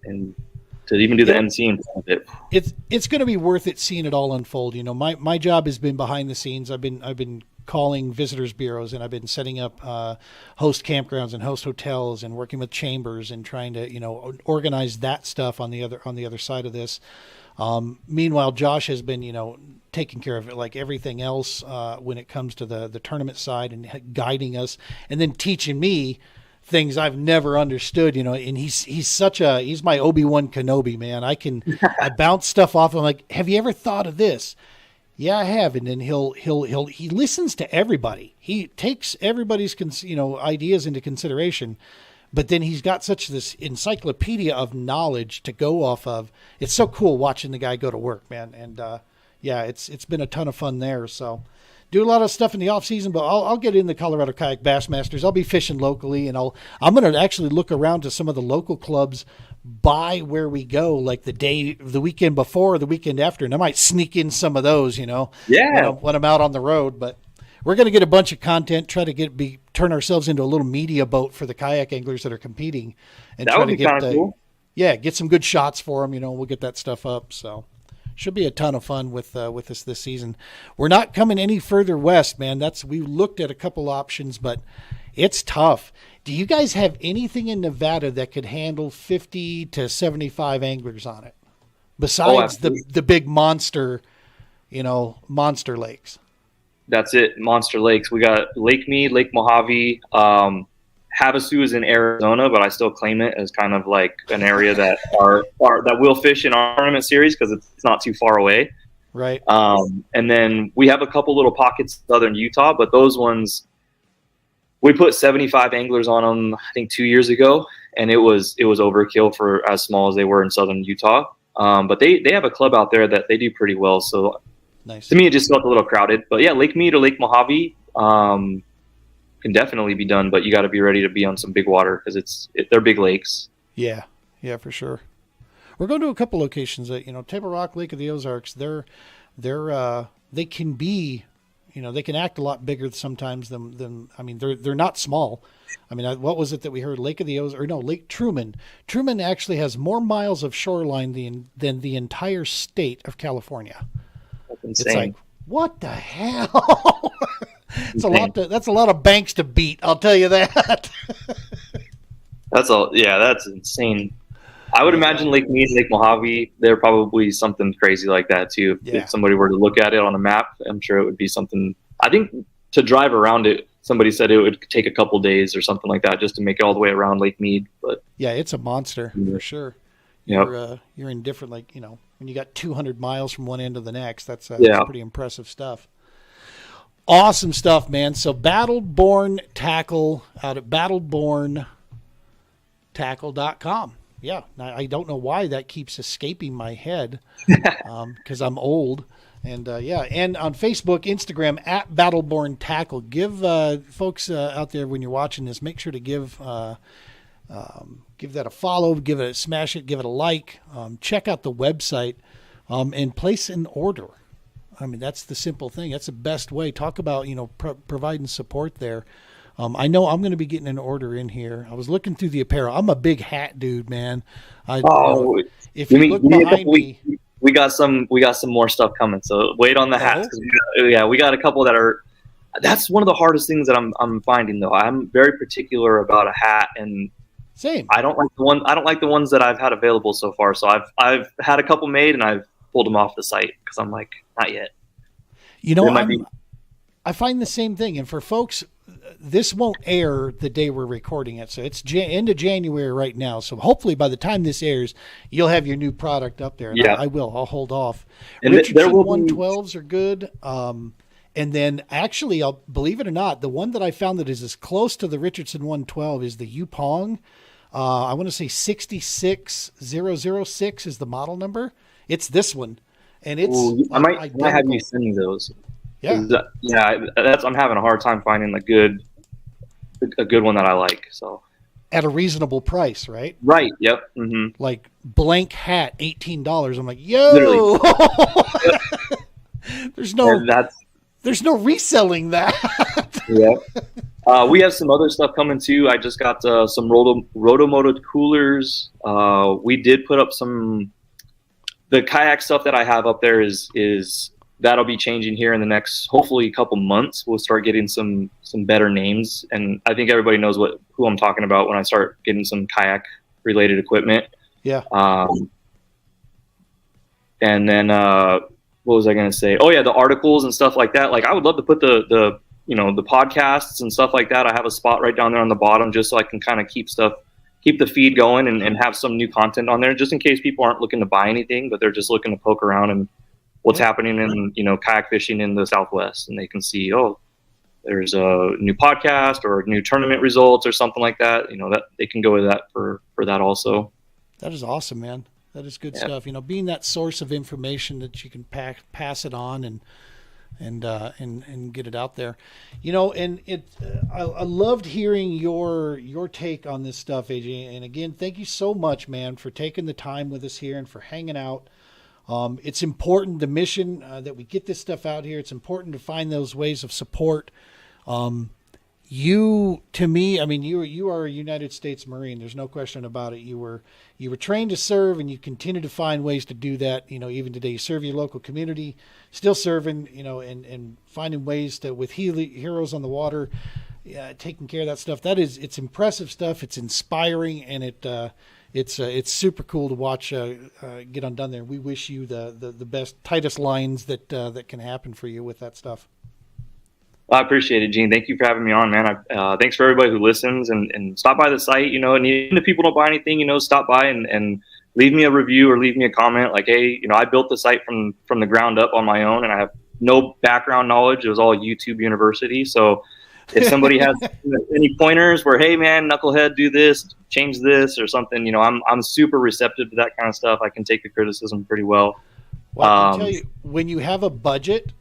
and to even do the emceeing of it. It's going to be worth it seeing it all unfold. My job has been behind the scenes. I've been calling visitors bureaus, and I've been setting up host campgrounds and host hotels and working with chambers and trying to organize that stuff on the other side of this. Meanwhile, Josh has been taking care of it like everything else when it comes to the tournament side and guiding us and then teaching me things I've never understood, and he's my Obi-Wan Kenobi, man. I bounce stuff off. I'm like, have you ever thought of this? Yeah, I have. And then he listens to everybody. He takes everybody's, ideas into consideration, but then he's got such this encyclopedia of knowledge to go off of. It's so cool watching the guy go to work, man. And yeah, it's been a ton of fun there. So do a lot of stuff in the off season, but I'll get in the Colorado Kayak Bassmasters. I'll be fishing locally, and I'm going to actually look around to some of the local clubs by where we go, like the weekend before or the weekend after, and I might sneak in some of those, Yeah. when I'm out on the road. But we're going to get a bunch of content, try to turn ourselves into a little media boat for the kayak anglers that are competing, and That try would to be kind of cool. get some good shots for them. We'll get that stuff up. So should be a ton of fun with us this season. We're not coming any further west, man. We looked at a couple options, but it's tough. Do you guys have anything in Nevada that could handle 50 to 75 anglers on it? Besides the big monster lakes. That's it. Monster lakes. We got Lake Mead, Lake Mojave. Havasu is in Arizona, but I still claim it as kind of like an area that that will fish in our tournament series because it's not too far away. Right. And then we have a couple little pockets in southern Utah, but those ones we put 75 anglers on them, I think 2 years ago, and it was overkill for as small as they were in southern Utah. But they have a club out there that they do pretty well. So nice. To me, it just felt a little crowded. But yeah, Lake Mead or Lake Mojave can definitely be done, but you got to be ready to be on some big water because they're big lakes. Yeah, for sure. We're going to a couple locations that Table Rock, Lake of the Ozarks. They can be, they can act a lot bigger sometimes than I mean they're not small. I mean, what was it that we heard? Lake of the Ozarks, or no, Lake Truman. Truman actually has more miles of shoreline than the entire state of California. That's insane. It's like, what the hell? That's a lot of banks to beat. I'll tell you that. That's insane. I would imagine Lake Mead and Lake Mojave, they're probably something crazy like that too. Yeah. If somebody were to look at it on a map, I'm sure it would be something. I think to drive around it, somebody said it would take a couple days or something like that just to make it all the way around Lake Mead. But yeah, it's a monster for sure. Yep. You're in different, when you got 200 miles from one end to the next, that's pretty impressive stuff. Awesome stuff, man. So Battleborn Tackle out at battleborntackle.com. Yeah, I don't know why that keeps escaping my head because I'm old. And and on Facebook, Instagram at Battleborn Tackle. Give folks out there when you're watching this, make sure to give that a follow, smash it, give it a like. Check out the website and place an order. I mean, that's the simple thing. That's the best way. Talk about providing support there. I know I'm going to be getting an order in here. I was looking through the apparel. I'm a big hat dude, man. If you look behind me, we got some more stuff coming. So wait on the hats. We got a couple that are. That's one of the hardest things that I'm finding though. I'm very particular about a hat, and same. I don't like the ones that I've had available so far. So I've had a couple made, and I've pulled them off the site because I'm like, not yet. I find the same thing, and for folks. This won't air the day we're recording it, so it's end of January right now. So hopefully by the time this airs, you'll have your new product up there. And yeah, I'll hold off. And Richardson 112s are good. And then actually, I'll believe it or not, the one that I found that is as close to the Richardson 112 is the Yupong. I want to say 66006 is the model number. It's this one, and it's. I might have you send me those. Yeah, I'm having a hard time finding a good one that I like. So at a reasonable price, right? Right. Yep. Mm-hmm. Like blank hat, $18. I'm like, yo, there's no reselling that. Yeah. We have some other stuff coming too. I just got some Rotomoto coolers. We did put up the kayak stuff that I have up there is. That'll be changing here in the next, hopefully, couple months. We'll start getting some better names, and I think everybody knows who I'm talking about when I start getting some kayak related equipment. Yeah. And then what was I going to say? Oh yeah, the articles and stuff like that. Like I would love to put the podcasts and stuff like that. I have a spot right down there on the bottom just so I can kind of keep the feed going and have some new content on there, just in case people aren't looking to buy anything, but they're just looking to poke around and what's happening in kayak fishing in the Southwest, and they can see there's a new podcast or new tournament results or something like that, that they can go with that for that also. That is awesome, man. That is good stuff. Being that source of information that you can pass it on and get it out there, and I loved hearing your take on this stuff, AJ. And again, thank you so much, man, for taking the time with us here and for hanging out. It's important, the mission, that we get this stuff out here. It's important to find those ways of support. You are a United States Marine. There's no question about it. You were trained to serve, and you continue to find ways to do that. Even today, you serve your local community, still serving, and finding ways to, with heroes on the water, taking care of that stuff. It's impressive stuff. It's inspiring, and it's super cool to watch get undone there. We wish you the best, tightest lines that can happen for you with that stuff. I appreciate it, Gene. Thank you for having me on, man. Thanks for everybody who listens and stop by the site, and even if people don't buy anything, stop by and leave me a review or leave me a comment like, hey, I built the site from the ground up on my own, and I have no background knowledge. It was all YouTube University. So if somebody has any pointers where, hey, man, knucklehead, do this, change this or something, I'm super receptive to that kind of stuff. I can take the criticism pretty well. Well, I can tell you, when you have a budget,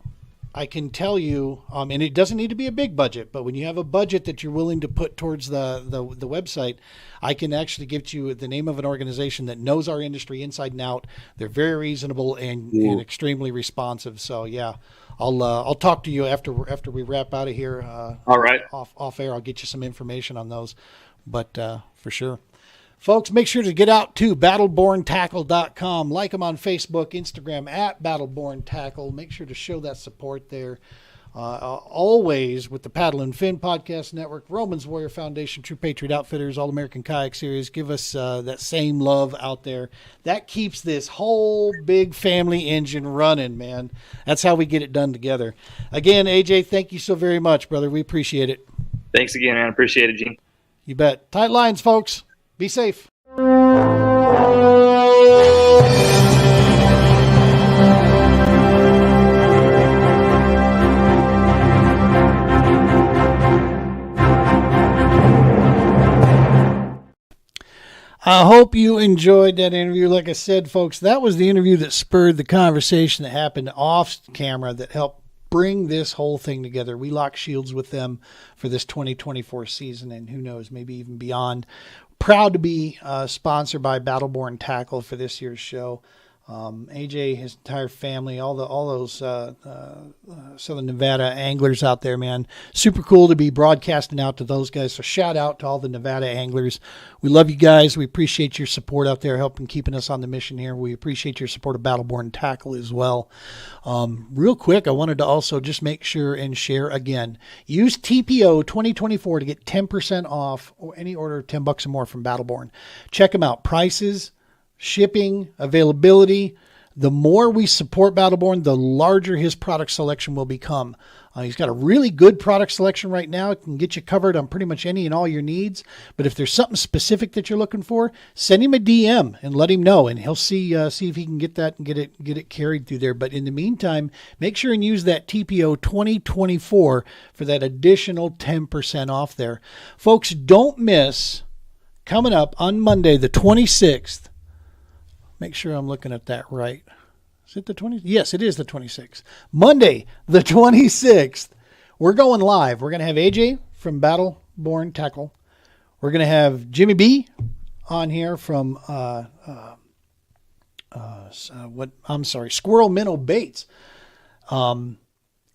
I can tell you, and it doesn't need to be a big budget, but when you have a budget that you're willing to put towards the website, I can actually give you the name of an organization that knows our industry inside and out. They're very reasonable and extremely responsive. So yeah, I'll talk to you after we wrap out of here. All right. Off air, I'll get you some information on those, but for sure. Folks, make sure to get out to battleborntackle.com. Like them on Facebook, Instagram at battleborntackle. Make sure to show that support there. Always with the Paddle and Fin Podcast Network, Romans Warrior Foundation, True Patriot Outfitters, All American Kayak Series. Give us that same love out there. That keeps this whole big family engine running, man. That's how we get it done together. Again, AJ, thank you so very much, brother. We appreciate it. Thanks again, man. Appreciate it, Gene. You bet. Tight lines, folks. Be safe. I hope you enjoyed that interview. Like I said, folks, that was the interview that spurred the conversation that happened off camera that helped bring this whole thing together. We lock shields with them for this 2024 season, and who knows, maybe even beyond. Proud to be sponsored by Battleborn Tackle for this year's show. AJ, his entire family, all those Southern Nevada anglers out there, man. Super cool to be broadcasting out to those guys. So shout out to all the Nevada anglers. We love you guys. We appreciate your support out there, helping keeping us on the mission here. We appreciate your support of Battleborn Tackle as well. Real quick, I wanted to also just make sure and share again. Use TPO 2024 to get 10% off or any order of $10 or more from Battleborn. Check them out. Prices, shipping, availability. The more we support Battleborn, the larger his product selection will become. He's got a really good product selection right now. It can get you covered on pretty much any and all your needs. But if there's something specific that you're looking for, send him a DM and let him know, and he'll see if he can get that and get it carried through there. But in the meantime, make sure and use that TPO 2024 for that additional 10% off there. Folks, don't miss coming up on Monday, the 26th. Make sure I'm looking at that right. Is it the 20th? Yes, it is the 26th. Monday, the 26th. We're going live. We're going to have AJ from Battleborn Tackle. We're going to have Jimmy B on here from Squirrel Minnow Baits.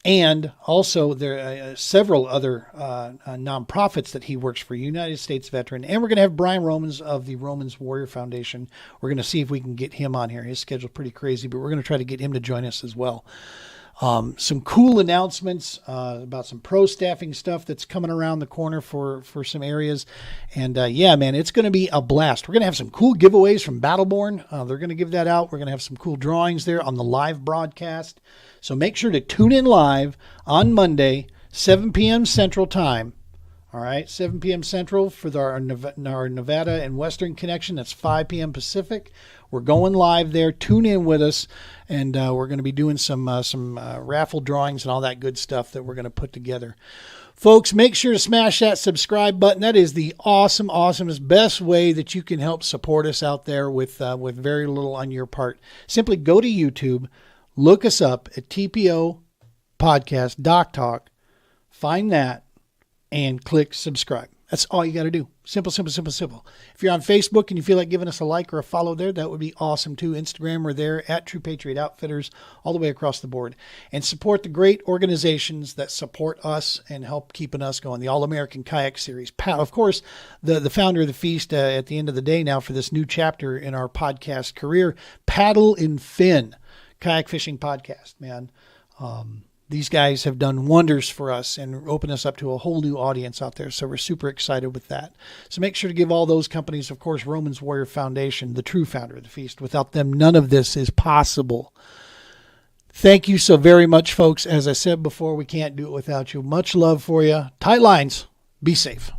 And also there are several other nonprofits that he works for, United States veteran. And we're going to have Brian Romans of the Romans Warrior Foundation. We're going to see if we can get him on here. His schedule's pretty crazy, but we're going to try to get him to join us as well. Some cool announcements about some pro staffing stuff that's coming around the corner for some areas. And yeah, man, it's going to be a blast. We're going to have some cool giveaways from Battleborn. They're going to give that out. We're going to have some cool drawings there on the live broadcast. So make sure to tune in live on Monday, 7 p.m. Central Time. All right, 7 p.m. Central for our Nevada and Western connection. That's 5 p.m. Pacific. We're going live there. Tune in with us, and we're going to be doing some raffle drawings and all that good stuff that we're going to put together. Folks, make sure to smash that subscribe button. That is the awesomest, best way that you can help support us out there with very little on your part. Simply go to YouTube, look us up at TPO Podcast Doc Talk, find that, and click subscribe. That's all you got to do. Simple. If you're on Facebook and you feel like giving us a like or a follow there, that would be awesome too. Instagram, we're there at True Patriot Outfitters, all the way across the board. And support the great organizations that support us and help keeping us going. The All-American Kayak Series. Of course, the founder of the feast at the end of the day now for this new chapter in our podcast career, Paddle and Fin, kayak fishing podcast, man. These guys have done wonders for us and opened us up to a whole new audience out there. So we're super excited with that. So make sure to give all those companies, of course, Romans Warrior Foundation, the true founder of the feast. Without them, none of this is possible. Thank you so very much, folks. As I said before, we can't do it without you. Much love for you. Tight lines. Be safe.